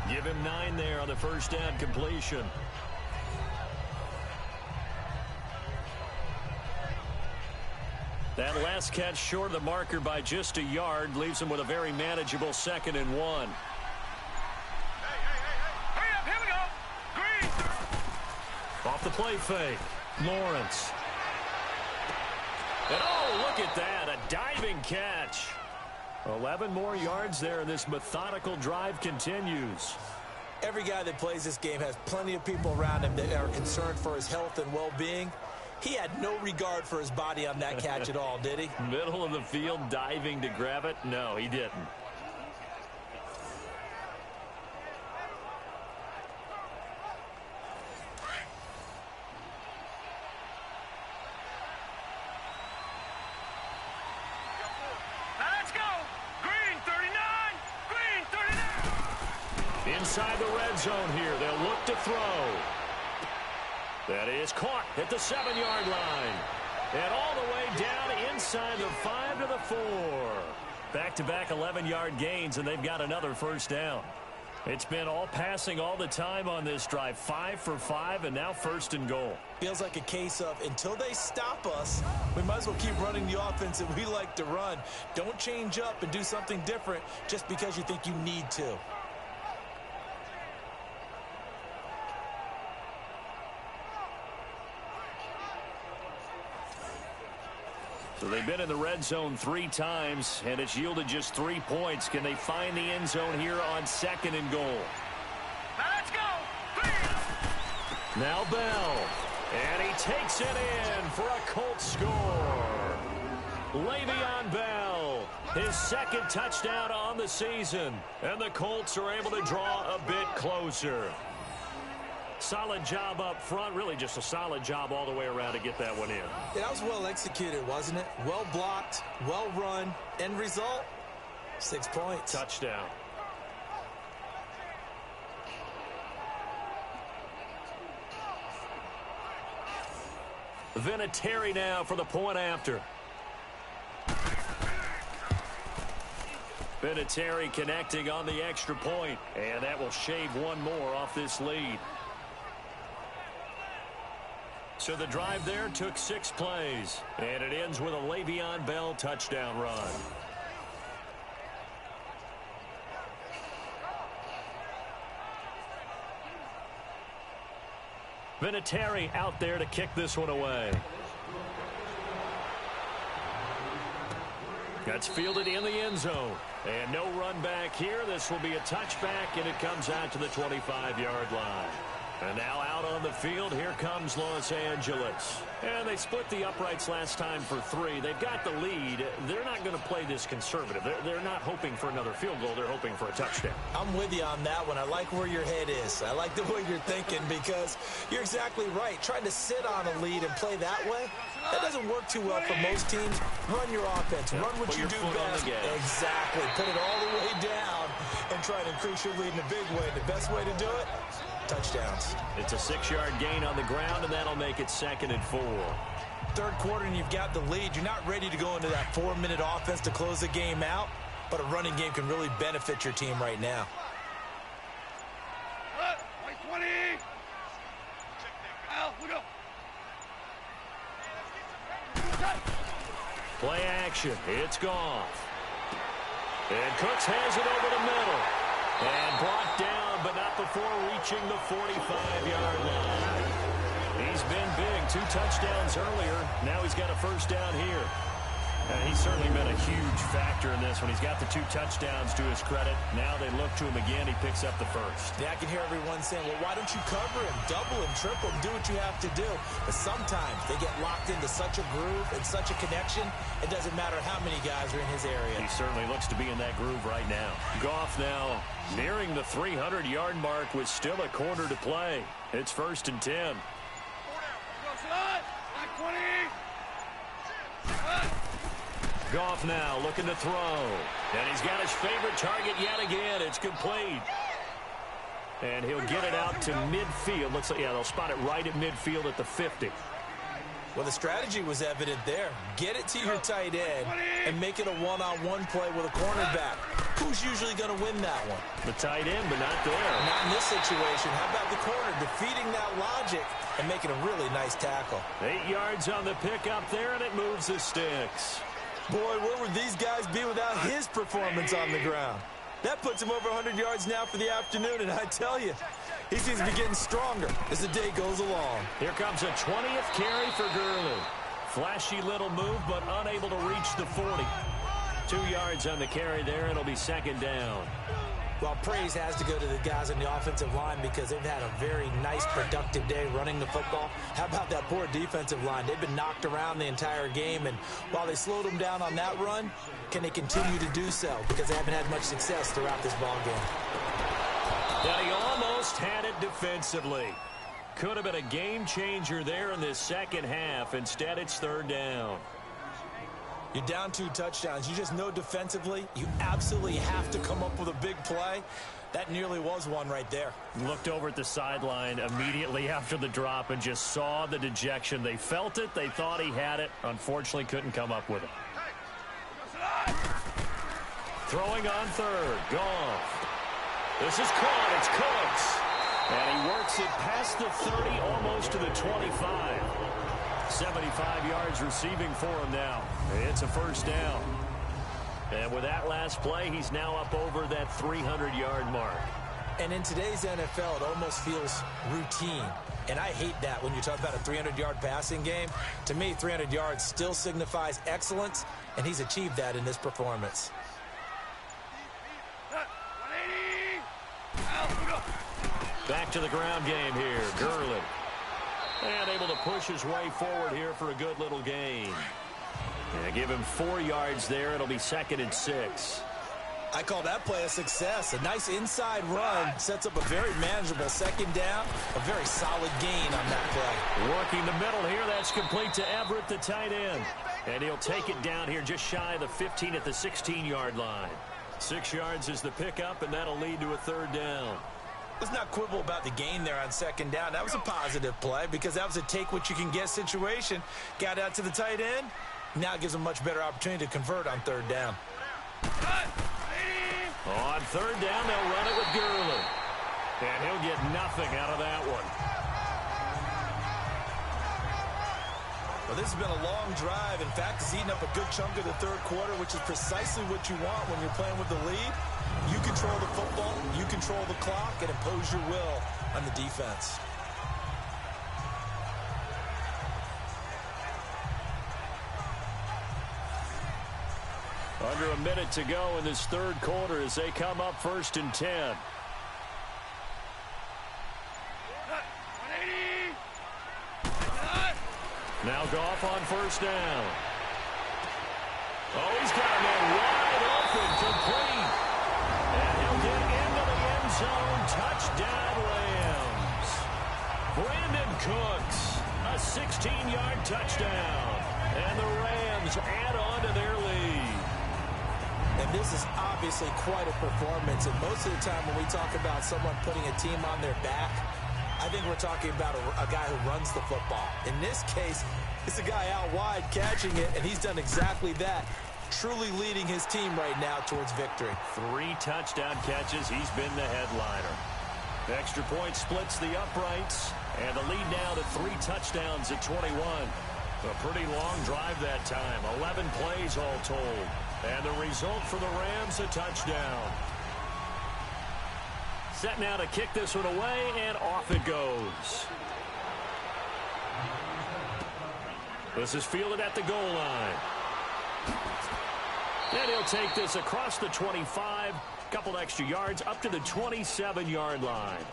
Give him 9 there on the first down completion. That last catch short of the marker by just a yard leaves him with a very manageable 2nd and 1. Hurry up, here we go. Green. Off the play fake. Lawrence. And oh, look at that, a diving catch. 11 more yards there, and this methodical drive continues. Every guy that plays this game has plenty of people around him that are concerned for his health and well-being. He had no regard for his body on that catch at all, did he? Middle of the field, diving to grab it? No, he didn't. Inside the red zone here. They'll look to throw. That is caught at the 7-yard line. And all the way down inside the 5 to the 4. Back-to-back 11-yard gains, and they've got another first down. It's been all passing all the time on this drive. 5 for 5, and now 1st and goal. Feels like a case of until they stop us, we might as well keep running the offense that we like to run. Don't change up and do something different just because you think you need to. So they've been in the red zone 3 times, and it's yielded just 3 points. Can they find the end zone here on 2nd and goal? Now let's go. Now Bell. And he takes it in for a Colts score. Le'Veon Bell, his 2nd touchdown on the season. And the Colts are able to draw a bit closer. Solid job up front. Really just a solid job all the way around to get that one in. Yeah, that was well executed, wasn't it? Well blocked, well run. End result, 6 points. Touchdown. Vinatieri now for the point after. Vinatieri connecting on the extra point, and that will shave one more off this lead. So the drive there took 6 plays, and it ends with a Le'Veon Bell touchdown run. Vinatieri out there to kick this one away. That's fielded in the end zone. And no run back here. This will be a touchback, and it comes out to the 25-yard line. And now out on the field, here comes Los Angeles. And they split the uprights last time for 3. They've got the lead. They're not going to play this conservative. They're not hoping for another field goal. They're hoping for a touchdown. I'm with you on that one. I like where your head is. I like the way you're thinking because you're exactly right. Trying to sit on a lead and play that way, that doesn't work too well for most teams. Run your offense. Run what you do best. Exactly. Put it all the way down and try to increase your lead in a big way. The best way to do it, touchdowns. It's a 6-yard gain on the ground, and that'll make it 2nd and 4. Third quarter, and you've got the lead. You're not ready to go into that 4-minute offense to close the game out, but a running game can really benefit your team right now. 20. Al, we go. Play action. It's Goff. And Cooks has it over the middle. And brought down, but not before reaching the 45-yard line. He's been big. 2 touchdowns earlier. Now he's got a first down here. He's certainly been a huge factor in this one. He's got the 2 touchdowns to his credit. Now they look to him again. He picks up the first. Yeah, I can hear everyone saying, well, why don't you cover him, double him, triple him, do what you have to do. But sometimes they get locked into such a groove and such a connection, it doesn't matter how many guys are in his area. He certainly looks to be in that groove right now. Goff now nearing the 300-yard mark with still a quarter to play. It's 1st and 10. Goff now looking to throw. And he's got his favorite target yet again. It's complete. And he'll get it out to midfield. Looks like, yeah, they'll spot it right at midfield at the 50. Well, the strategy was evident there. Get it to your tight end and make it a one-on-one play with a cornerback. Who's usually going to win that one? The tight end, but not there. Not in this situation. How about the corner defeating that logic and making a really nice tackle? 8 yards on the pickup there, and it moves the sticks. Boy, where would these guys be without his performance on the ground? That puts him over 100 yards now for the afternoon, and I tell you, he seems to be getting stronger as the day goes along. Here comes a 20th carry for Gurley. Flashy little move, but unable to reach the 40. 2 yards on the carry there, and it'll be 2nd down. Well, praise has to go to the guys on the offensive line because they've had a very nice, productive day running the football. How about that poor defensive line? They've been knocked around the entire game, and while they slowed them down on that run, can they continue to do so? Because they haven't had much success throughout this ball game. And he almost had it defensively. Could have been a game changer there in this second half. Instead, it's 3rd down. You're down 2 touchdowns. You just know defensively you absolutely have to come up with a big play. That nearly was one right there. Looked over at the sideline immediately after the drop and just saw the dejection. They felt it. They thought he had it. Unfortunately, couldn't come up with it. Throwing on 3rd. Goff. This is caught. It's Cooks. And he works it past the 30, almost to the 25. 75 yards receiving for him now. It's a first down. And with that last play, he's now up over that 300-yard mark. And in today's NFL, it almost feels routine. And I hate that when you talk about a 300-yard passing game. To me, 300 yards still signifies excellence, and he's achieved that in this performance. Back to the ground game here. Gurley. And able to push his way forward here for a good little gain. And give him 4 yards there. It'll be 2nd and 6. I call that play a success. A nice inside run sets up a very manageable 2nd down. A very solid gain on that play. Working the middle here. That's complete to Everett, the tight end. And he'll take it down here just shy of the 15 at the 16-yard line. 6 yards is the pickup, and that'll lead to a 3rd down. Let's not quibble about the gain there on 2nd down. That was a positive play because that was a take-what-you-can-get situation. Got out to the tight end. Now it gives him a much better opportunity to convert on 3rd down. On 3rd down, they'll run it with Gurley. And he'll get nothing out of that one. Well, this has been a long drive. In fact, it's eaten up a good chunk of the 3rd quarter, which is precisely what you want when you're playing with the lead. You control the football, you control the clock, and impose your will on the defense. Under a minute to go in this 3rd quarter as they come up 1st and 10. Now Goff on 1st down. Oh, he's got a man wide open, complete. And he'll get into the end zone. Touchdown, Rams. Brandon Cooks, a 16-yard touchdown. And the Rams add on to their lead. And this is obviously quite a performance. And most of the time when we talk about someone putting a team on their back, I think we're talking about a guy who runs the football. In this case, it's a guy out wide catching it, and he's done exactly that, truly leading his team right now towards victory. 3 touchdown catches. He's been the headliner. Extra point splits the uprights, and the lead now to 3 touchdowns at 21. A pretty long drive that time, 11 plays all told. And the result for the Rams, a touchdown. Set now to kick this one away, and off it goes. This is fielded at the goal line. And he'll take this across the 25, couple extra yards, up to the 27-yard line.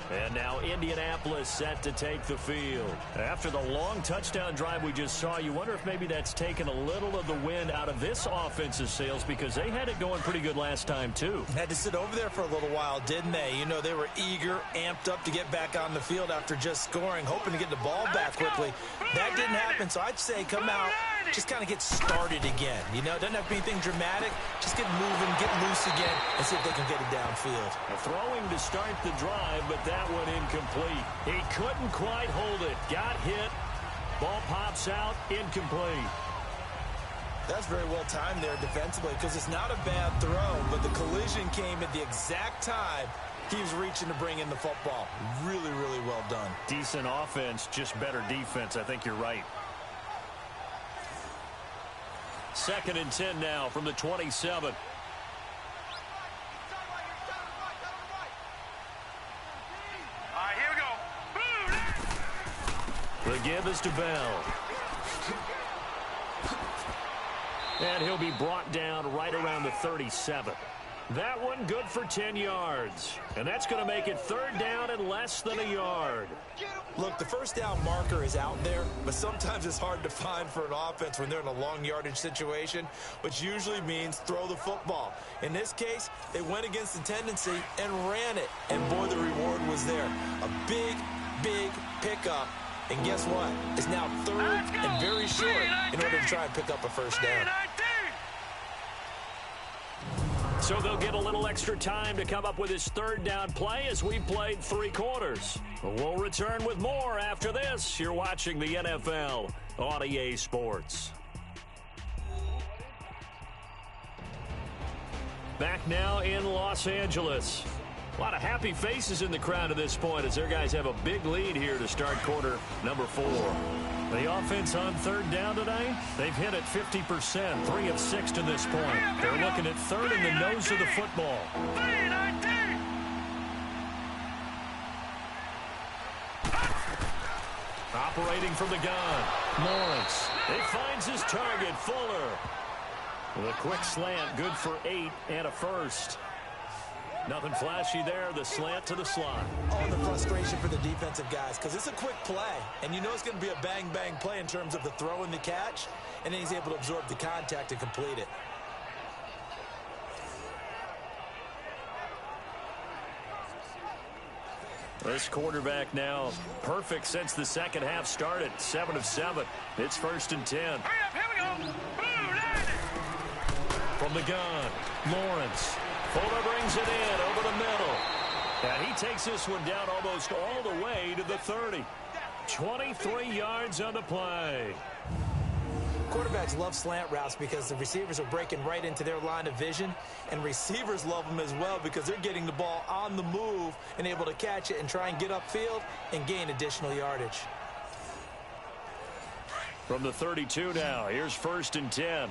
And now Indianapolis set to take the field. After the long touchdown drive we just saw, you wonder if maybe that's taken a little of the wind out of this offense's sails because they had it going pretty good last time, too. Had to sit over there for a little while, didn't they? You know, they were eager, amped up to get back on the field after just scoring, hoping to get the ball back quickly. That didn't happen, so I'd say come out, just kind of get started again. You know, doesn't have to be anything dramatic. Just get moving, get loose again, and see if they can get it downfield. Throwing to start the drive, but that one incomplete. He couldn't quite hold it. Got hit. Ball pops out. Incomplete. That's very well timed there defensively because it's not a bad throw, but the collision came at the exact time he was reaching to bring in the football. Really, really well done. Decent offense, just better defense. I think you're right. 2nd and 10 now from the 27. All right, here we go. Boom! The give is to Bell. And he'll be brought down right around the 37. That one good for 10 yards. And that's going to make it 3rd down and less than a yard. Look, the 1st down marker is out there, but sometimes it's hard to find for an offense when they're in a long yardage situation, which usually means throw the football. In this case, they went against the tendency and ran it. And boy, the reward was there. A big, big pickup. And guess what? It's now 3rd and very short in order to try and pick up a 1st down. So they'll get a little extra time to come up with his 3rd down play as we played 3 quarters. We'll return with more after this. You're watching the NFL on EA Sports. Back now in Los Angeles. A lot of happy faces in the crowd at this point as their guys have a big lead here to start quarter number 4. The offense on third down tonight, they've hit it 50%, 3 of 6 to this point. They're looking at third in the nose of the football. Operating from the gun, Lawrence. He finds his target, Fuller. With a quick slant, good for 8 and a first. Nothing flashy there, the slant to the slot. Oh, the frustration for the defensive guys, because it's a quick play, and you know it's going to be a bang-bang play in terms of the throw and the catch, and then he's able to absorb the contact and complete it. This quarterback now perfect since the second half started, 7 of 7. It's 1st and 10. Hurry up, here we go. Boom, From the gun, Lawrence. Fuller brings it in over the middle. And he takes this one down almost all the way to the 30. 23 yards on the play. Quarterbacks love slant routes because the receivers are breaking right into their line of vision, and receivers love them as well because they're getting the ball on the move and able to catch it and try and get upfield and gain additional yardage. From the 32 now, here's 1st and 10.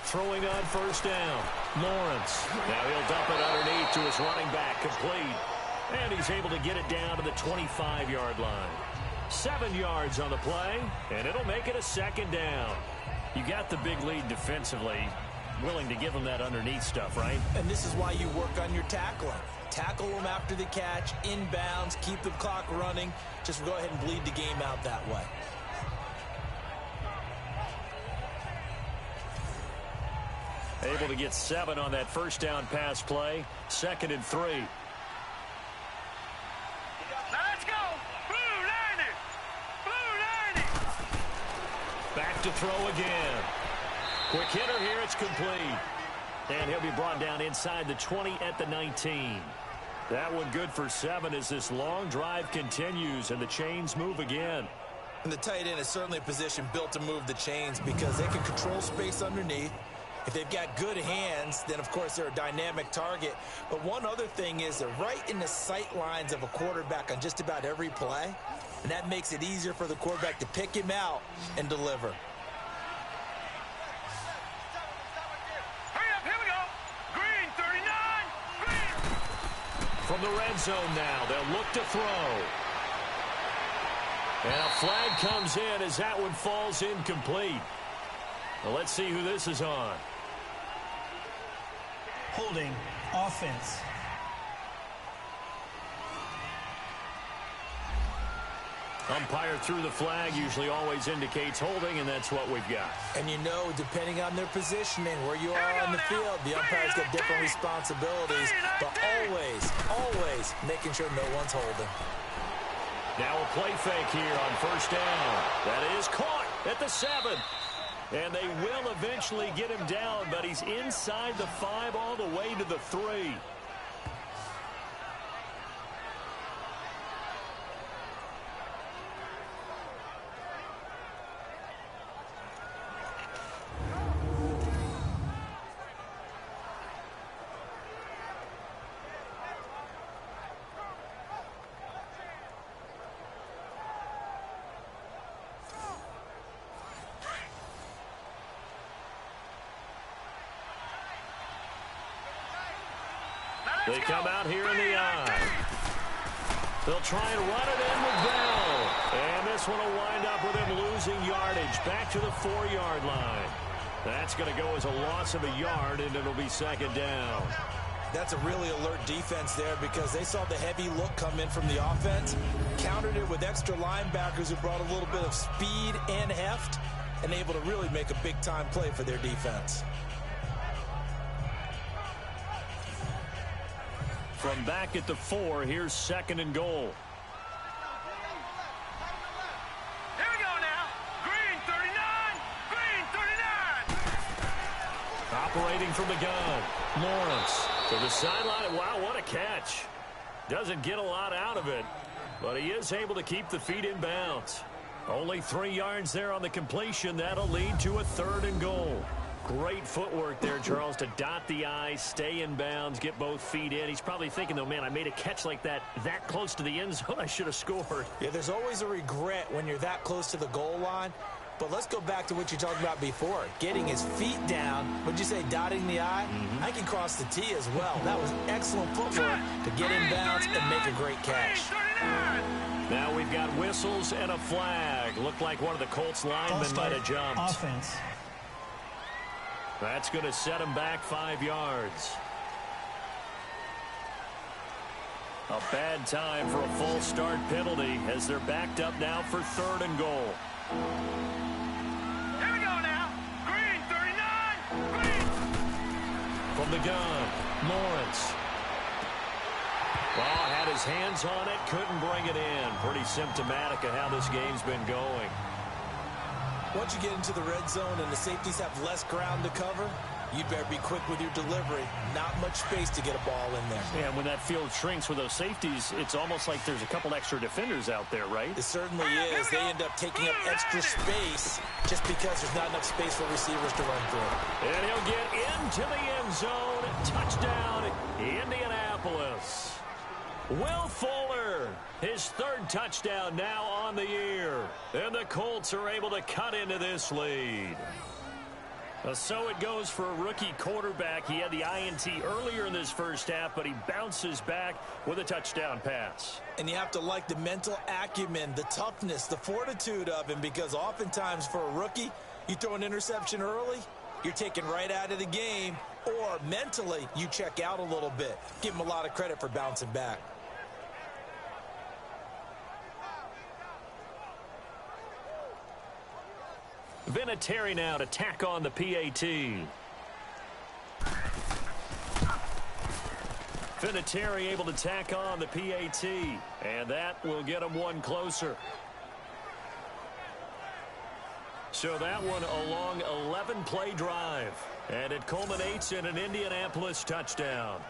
Throwing on 1st down. Lawrence. Now he'll dump it underneath to his running back, complete. And he's able to get it down to the 25-yard line. 7 yards on the play, and it'll make it a 2nd down. You got the big lead defensively. Willing to give him that underneath stuff, right? And this is why you work on your tackling. Tackle them after the catch, inbounds, keep the clock running. Just go ahead and bleed the game out that way. Able to get 7 on that 1st down pass play. 2nd and 3. Let's go. Blue 90. Blue 90. Back to throw again. Quick hitter here. It's complete. And he'll be brought down inside the 20 at the 19. That one good for 7 as this long drive continues and the chains move again. And the tight end is certainly a position built to move the chains because they can control space underneath. If they've got good hands, then, of course, they're a dynamic target. But one other thing is they're right in the sight lines of a quarterback on just about every play, and that makes it easier for the quarterback to pick him out and deliver. Hurry up, here we go. Green 39. Green. From the red zone now, they'll look to throw. And a flag comes in as that one falls incomplete. Well, let's see who this is on. Holding offense. Umpire threw the flag, usually always indicates holding, and that's what we've got. And you know, depending on their positioning, where you are on the field, the umpire's got different responsibilities, but always making sure no one's holding. Now a play fake here on 1st down. That is caught at the 7. And they will eventually get him down, but he's inside the 5 all the way to the 3. They come out here in the eye. They'll try and run it in with Bell. And this one will wind up with him losing yardage back to the 4-yard line. That's going to go as a loss of a yard, and it'll be 2nd down. That's a really alert defense there because they saw the heavy look come in from the offense, countered it with extra linebackers who brought a little bit of speed and heft, and able to really make a big-time play for their defense. From back at the 4, here's 2nd and goal. Here we go now. Green 39. Green 39. Operating from the gun. Lawrence to the sideline. Wow, what a catch. Doesn't get a lot out of it, but he is able to keep the feet in bounds. Only 3 yards there on the completion. That'll lead to a 3rd and goal. Great footwork there, Charles, to dot the I, stay in bounds, get both feet in. He's probably thinking, though, man, I made a catch like that close to the end zone. I should have scored. Yeah, there's always a regret when you're that close to the goal line. But let's go back to what you talked about before. Getting his feet down. What'd you say, dotting the I? I can cross the T as well. That was excellent footwork to get in bounds and make a great catch. Now we've got whistles and a flag. Looked like one of the Colts linemen might have jumped. Offense. That's going to set him back 5 yards. A bad time for a false start penalty as they're backed up now for 3rd and goal. Here we go now. Green, 39. Green. From the gun, Lawrence. Well, had his hands on it, couldn't bring it in. Pretty symptomatic of how this game's been going. Once you get into the red zone and the safeties have less ground to cover, you better be quick with your delivery. Not much space to get a ball in there. Yeah, when that field shrinks with those safeties, it's almost like there's a couple extra defenders out there, right? It certainly is. They end up taking up extra space just because there's not enough space for receivers to run through. And he'll get into the end zone. Touchdown, Indianapolis. Will Fuller, his 3rd touchdown now on the year. And the Colts are able to cut into this lead. So it goes for a rookie quarterback. He had the INT earlier in this first half, but he bounces back with a touchdown pass. And you have to like the mental acumen, the toughness, the fortitude of him, because oftentimes for a rookie, you throw an interception early, you're taken right out of the game, or mentally you check out a little bit. Give him a lot of credit for bouncing back. Vinatieri now to tack on the PAT. Vinatieri able to tack on the PAT, and that will get him one closer. So that one a long 11-play drive, and it culminates in an Indianapolis touchdown.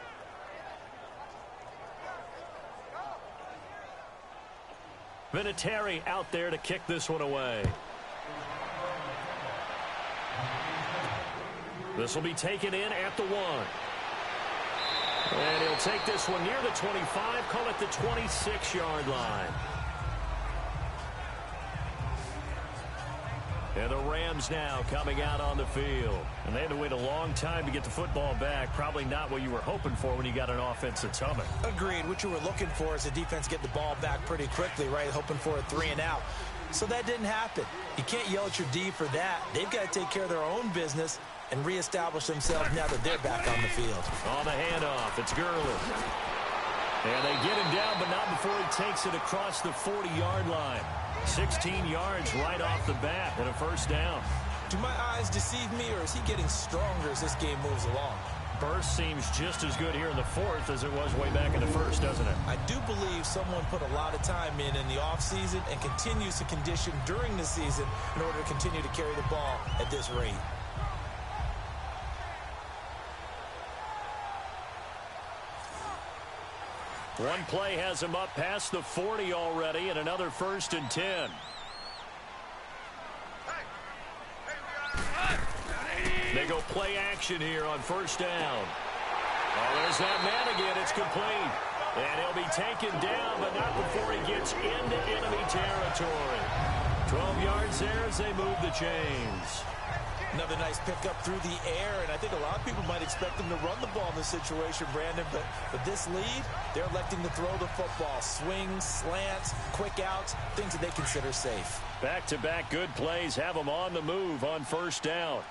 Vinatieri out there to kick this one away. This will be taken in at the 1. And he'll take this one near the 25, call it the 26-yard line. And the Rams now coming out on the field. And they had to wait a long time to get the football back. Probably not what you were hoping for when you got an offense that's humming. Agreed. What you were looking for is the defense get the ball back pretty quickly, right? Hoping for a 3 and out. So that didn't happen. You can't yell at your D for that. They've got to take care of their own business and reestablish themselves now that they're back on the field. On the handoff, it's Gurley. And they get him down, but not before he takes it across the 40-yard line. 16 yards right off the bat and a first down. Do my eyes deceive me, or is he getting stronger as this game moves along? Burst seems just as good here in the 4th as it was way back in the 1st, doesn't it? I do believe someone put a lot of time in the offseason and continues to condition during the season in order to continue to carry the ball at this rate. One play has him up past the 40 already, and another 1st and 10. They go play action here on 1st down. Oh, there's that man again. It's complete. And he'll be taken down, but not before he gets into enemy territory. 12 yards there as they move the chains. Another nice pickup through the air, and I think a lot of people might expect them to run the ball in this situation, Brandon, but with this lead, they're electing to throw the football. Swings, slants, quick outs, things that they consider safe. Back-to-back good plays have them on the move on 1st down.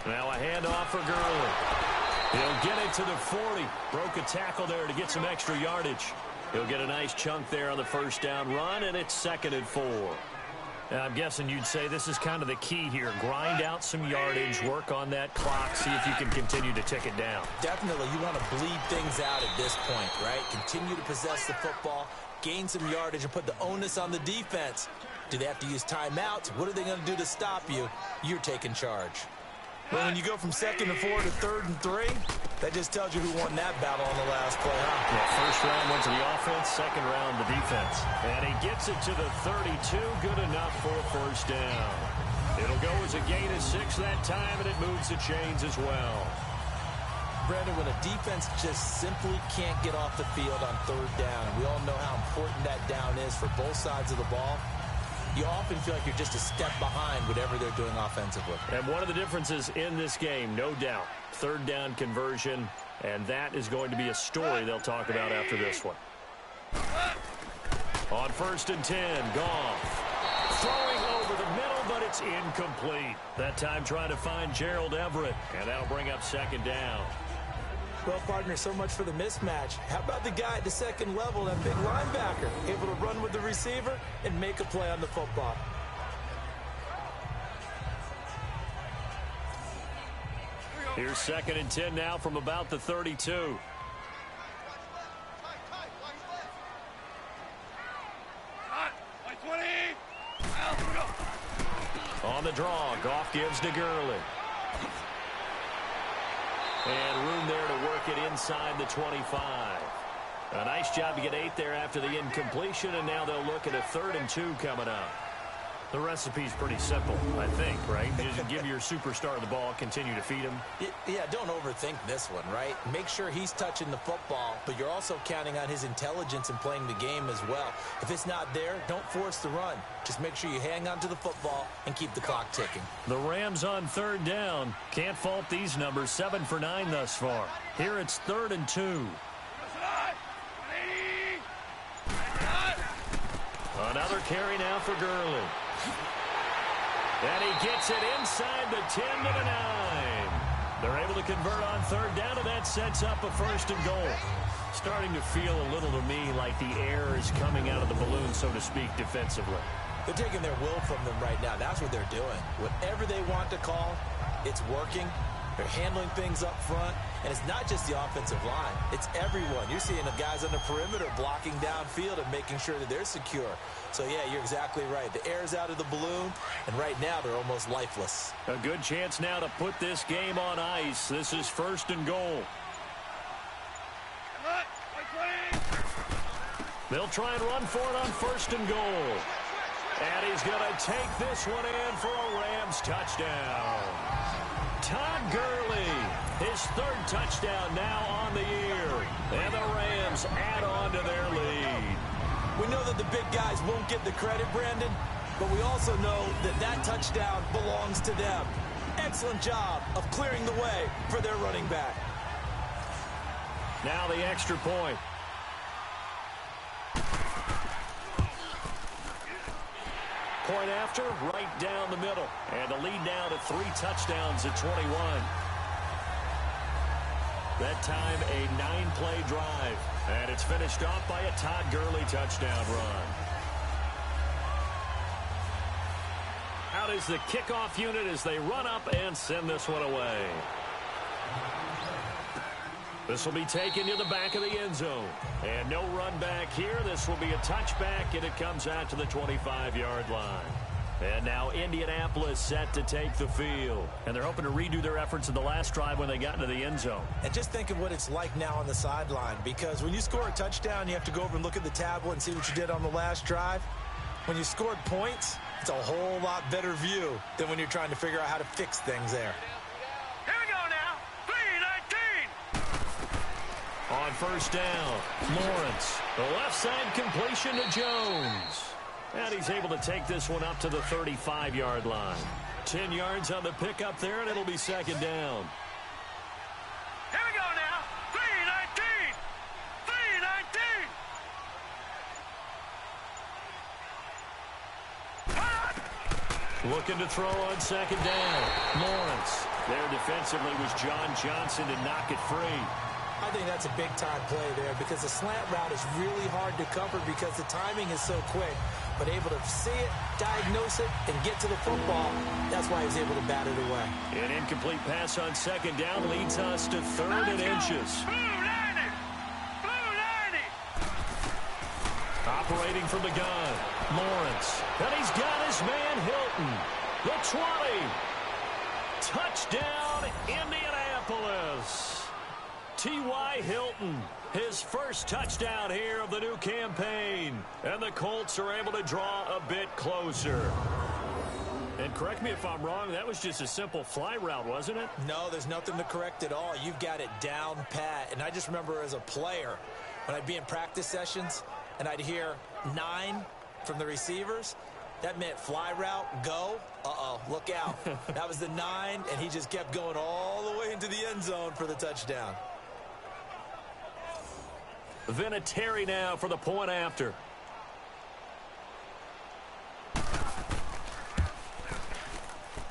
Now a handoff for Gurley. He'll get it to the 40. Broke a tackle there to get some extra yardage. He'll get a nice chunk there on the 1st down run, and it's 2nd and 4. And I'm guessing you'd say this is kind of the key here. Grind out some yardage, work on that clock, see if you can continue to tick it down. Definitely. You want to bleed things out at this point, right? Continue to possess the football, gain some yardage, and put the onus on the defense. Do they have to use timeouts? What are they going to do to stop you? You're taking charge. Well, when you go from 2nd and 4 to 3rd and 3, that just tells you who won that battle on the last play, huh? Yeah, first round went to the offense, second round the defense. And he gets it to the 32, good enough for a first down. It'll go as a gain of 6 that time, and it moves the chains as well. Brandon, when a defense just simply can't get off the field on 3rd down, and we all know how important that down is for both sides of the ball, you often feel like you're just a step behind whatever they're doing offensively. And one of the differences in this game, no doubt, 3rd down conversion, and that is going to be a story they'll talk about after this one. On 1st and 10, Goff throwing over the middle, but it's incomplete. That time trying to find Gerald Everett, and that'll bring up 2nd down. Well, partner, so much for the mismatch. How about the guy at the 2nd level, that big linebacker, able to run with the receiver and make a play on the football? Here's 2nd and 10 now from about the 32. On the draw, Goff gives to Gurley. And room there to work it inside the 25. A nice job to get 8 there after the incompletion, and now they'll look at a 3rd and 2 coming up. The recipe's pretty simple, I think, right? Just give your superstar the ball, continue to feed him. Yeah, don't overthink this one, right? Make sure he's touching the football, but you're also counting on his intelligence in playing the game as well. If it's not there, don't force the run. Just make sure you hang on to the football and keep the clock ticking. The Rams on 3rd down. Can't fault these numbers. 7 for 9 thus far. Here it's 3rd and 2. Another carry now for Gurley. And he gets it inside the 10 to the 9. They're able to convert on 3rd down, and that sets up a 1st and goal. Starting to feel a little to me like the air is coming out of the balloon, so to speak, defensively. They're taking their will from them right now. That's what they're doing. Whatever they want to call, it's working. They're handling things up front, and it's not just the offensive line. It's everyone. You're seeing the guys on the perimeter blocking downfield and making sure that they're secure. So, yeah, you're exactly right. The air's out of the balloon, and right now they're almost lifeless. A good chance now to put this game on ice. This is 1st and goal. They'll try and run for it on 1st and goal. And he's going to take this one in for a Rams touchdown. Todd Gurley, his 3rd touchdown now on the year. And the Rams add on to their lead. We know that the big guys won't get the credit, Brandon, but we also know that that touchdown belongs to them. Excellent job of clearing the way for their running back. Now the extra point. Point after, right down the middle. And the lead now to 3 touchdowns at 21. That time a 9-play drive. And it's finished off by a Todd Gurley touchdown run. Out is the kickoff unit as they run up and send this one away. This will be taken to the back of the end zone. And no run back here. This will be a touchback, and it comes out to the 25-yard line. And now Indianapolis set to take the field. And they're hoping to redo their efforts in the last drive when they got into the end zone. And just think of what it's like now on the sideline, because when you score a touchdown, you have to go over and look at the tablet and see what you did on the last drive. When you scored points, it's a whole lot better view than when you're trying to figure out how to fix things there. Here we go now. 3-19. On 1st down, Lawrence. The left side completion to Jones. And he's able to take this one up to the 35-yard line. 10 yards on the pickup there, and it'll be 2nd down. Here we go now. 3-19. 3-19. Looking to throw on 2nd down. Lawrence. There defensively was John Johnson to knock it free. I think that's a big-time play there because the slant route is really hard to cover because the timing is so quick. But able to see it, diagnose it, and get to the football, that's why he was able to bat it away. An incomplete pass on 2nd down leads us to 3rd and inches. Blue 90. Blue 90. Operating from the gun, Lawrence. And he's got his man Hilton. The 20. Touchdown, Indianapolis. T.Y. Hilton, his first touchdown here of the new campaign. And the Colts are able to draw a bit closer. And correct me if I'm wrong, that was just a simple fly route, wasn't it? No, there's nothing to correct at all. You've got it down pat. And I just remember as a player, when I'd be in practice sessions and I'd hear 9 from the receivers, that meant fly route, go. Uh-oh, look out. That was the 9, and he just kept going all the way into the end zone for the touchdown. Vinatieri now for the point after.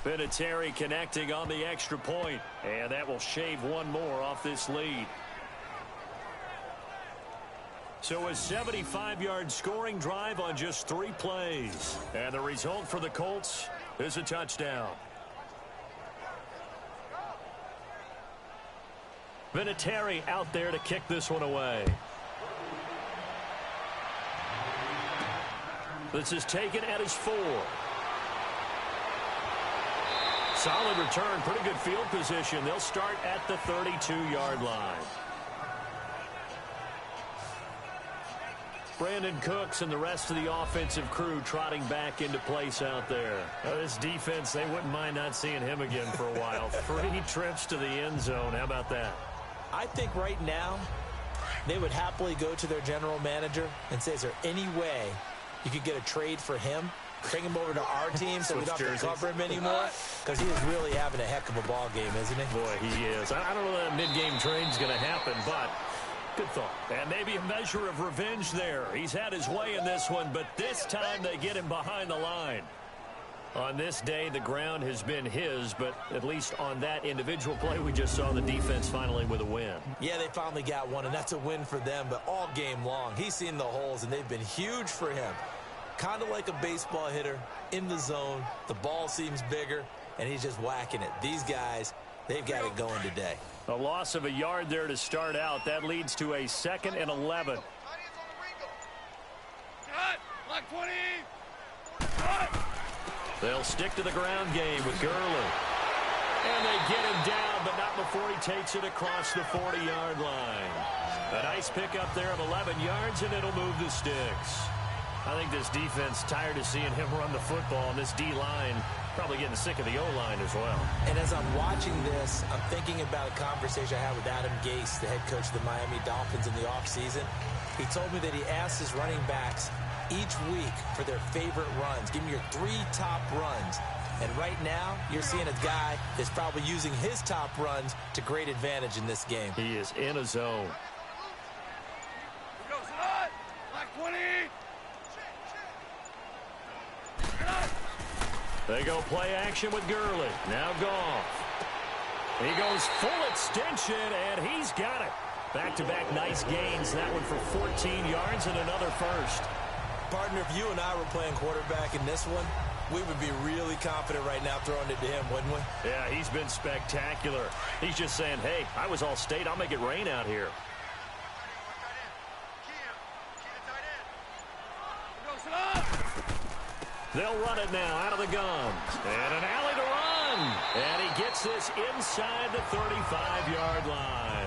Vinatieri connecting on the extra point, and that will shave one more off this lead. So a 75-yard scoring drive on just 3 plays. And the result for the Colts is a touchdown. Vinatieri out there to kick this one away. This is taken at his 4. Solid return, pretty good field position. They'll start at the 32-yard line. Brandon Cooks and the rest of the offensive crew trotting back into place out there. This defense, they wouldn't mind not seeing him again for a while. 3 trips to the end zone. How about that? I think right now they would happily go to their general manager and say, is there any way you could get a trade for him? Bring him over to our team so we don't have to cover him anymore? Because he is really having a heck of a ball game, isn't he? Boy, he is. I don't know that mid-game trade's going to happen, but good thought. And maybe a measure of revenge there. He's had his way in this one, but this time they get him behind the line. On this day, the ground has been his, but at least on that individual play, we just saw the defense finally with a win. Yeah, they finally got one, and that's a win for them, but all game long, he's seen the holes, and they've been huge for him. Kind of like a baseball hitter in the zone. The ball seems bigger, and he's just whacking it. These guys, they've got it going today. A loss of a yard there to start out. That leads to a 2nd and 11. Like 20. They'll stick to the ground game with Gurley. And they get him down, but not before he takes it across the 40-yard line. A nice pickup there of 11 yards, and it'll move the sticks. I think this defense tired of seeing him run the football, and this D-line probably getting sick of the O-line as well. And as I'm watching this, I'm thinking about a conversation I had with Adam Gase, the head coach of the Miami Dolphins in the offseason. He told me that he asked his running backs each week for their favorite runs. Give me your 3 top runs. And right now, you're seeing a guy that's probably using his top runs to great advantage in this game. He is in a zone. Like 20. They go play action with Gurley. Now Goff. He goes full extension, and he's got it. Back-to-back nice gains. That one for 14 yards and another first. Partner, if you and I were playing quarterback in this one, we would be really confident right now throwing it to him, wouldn't we? Yeah, he's been spectacular. He's just saying, hey, I was all state. I'll make it rain out here. They'll run it now out of the gun. And an alley to run. And he gets this inside the 35-yard line.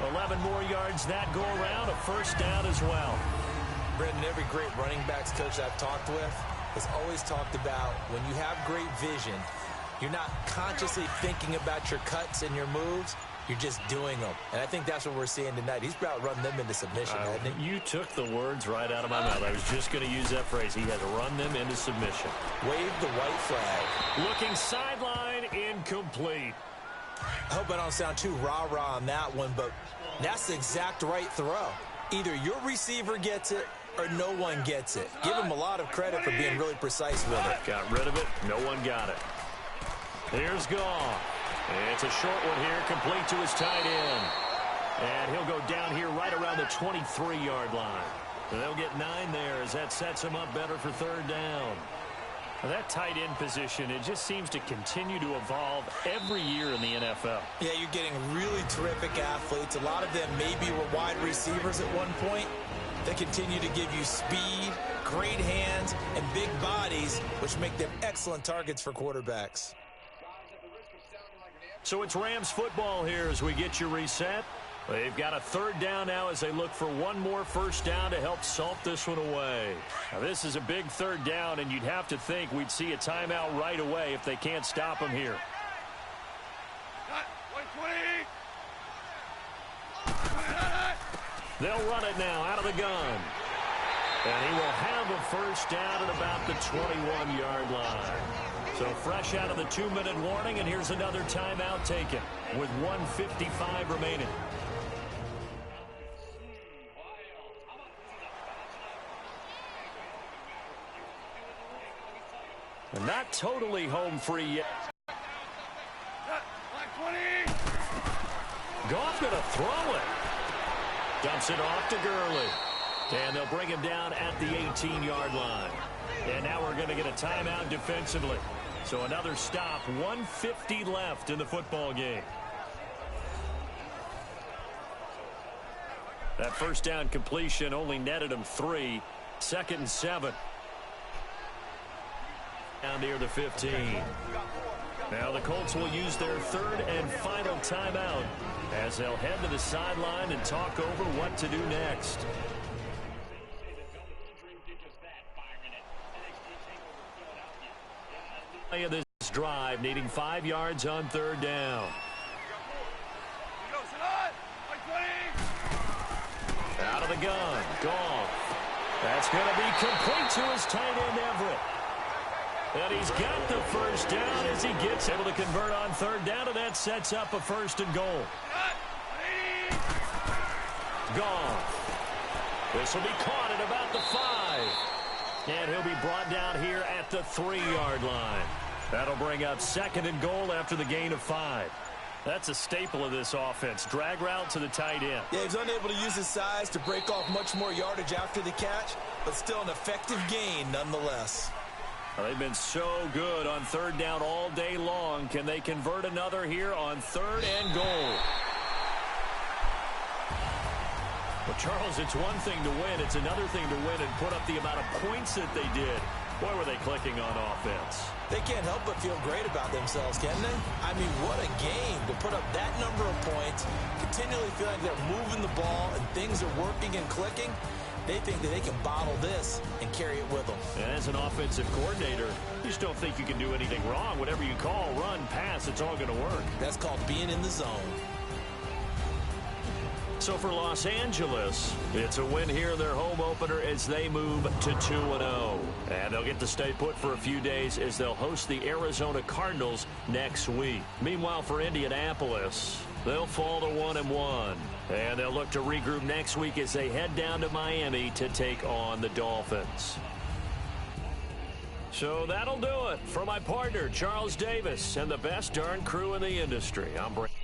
11 more yards that go around. A first down as well. Brendan, every great running backs coach I've talked with has always talked about when you have great vision, you're not consciously thinking about your cuts and your moves. You're just doing them. And I think that's what we're seeing tonight. He's about run them into submission, hasn't he? You took the words right out of my mouth. I was just going to use that phrase. He has run them into submission. Wave the white flag. Looking sideline, incomplete. I hope I don't sound too rah-rah on that one, but that's the exact right throw. Either your receiver gets it or no one gets it. Give him a lot of credit for being really precise with it. Got rid of it. No one got it. Here's Goff. It's a short one here, complete to his tight end. And he'll go down here right around the 23-yard line. And they'll get 9 there as that sets him up better for 3rd down. Now that tight end position, it just seems to continue to evolve every year in the NFL. Yeah, you're getting really terrific athletes. A lot of them maybe were wide receivers at one point. They continue to give you speed, great hands, and big bodies, which make them excellent targets for quarterbacks. So it's Rams football here as we get you reset. They've got a third down now as they look for one more first down to help salt this one away. Now, this is a big third down, and you'd have to think we'd see a timeout right away if they can't stop them here. They'll run it now out of the gun. And he will have a first down at about the 21-yard line. So fresh out of the 2-minute warning, and here's another timeout taken with 1:55 remaining. And not totally home free yet. Goff going to throw it. Dumps it off to Gurley. And they'll bring him down at the 18-yard line. And now we're going to get a timeout defensively. So another stop, 1:50 left in the football game. That first down completion only netted him 3. 2nd and 7. Down near the 15. Now the Colts will use their third and final timeout as they'll head to the sideline and talk over what to do next. This drive needing 5 yards on third down. Out of the gun, Goff. That's going to be complete to his tight end Everett. And he's got the first down as he gets able to convert on third down, and that sets up a 1st and goal. Goff. This will be caught at about the 5. And he'll be brought down here at the 3-yard line. That'll bring up 2nd and goal after the gain of 5. That's a staple of this offense. Drag route to the tight end. Yeah, he's unable to use his size to break off much more yardage after the catch, but still an effective gain nonetheless. Well, they've been so good on third down all day long. Can they convert another here on 3rd and goal? Well, Charles, it's one thing to win. It's another thing to win and put up the amount of points that they did. Boy, were they clicking on offense. They can't help but feel great about themselves, can they? I mean, what a game to put up that number of points, continually feel like they're moving the ball and things are working and clicking. They think that they can bottle this and carry it with them. And as an offensive coordinator, you just don't think you can do anything wrong. Whatever you call, run, pass, it's all going to work. That's called being in the zone. So for Los Angeles, it's a win here in their home opener as they move to 2-0. And they'll get to stay put for a few days as they'll host the Arizona Cardinals next week. Meanwhile, for Indianapolis, they'll fall to 1-1. And they'll look to regroup next week as they head down to Miami to take on the Dolphins. So that'll do it for my partner, Charles Davis, and the best darn crew in the industry. I'm Brandon.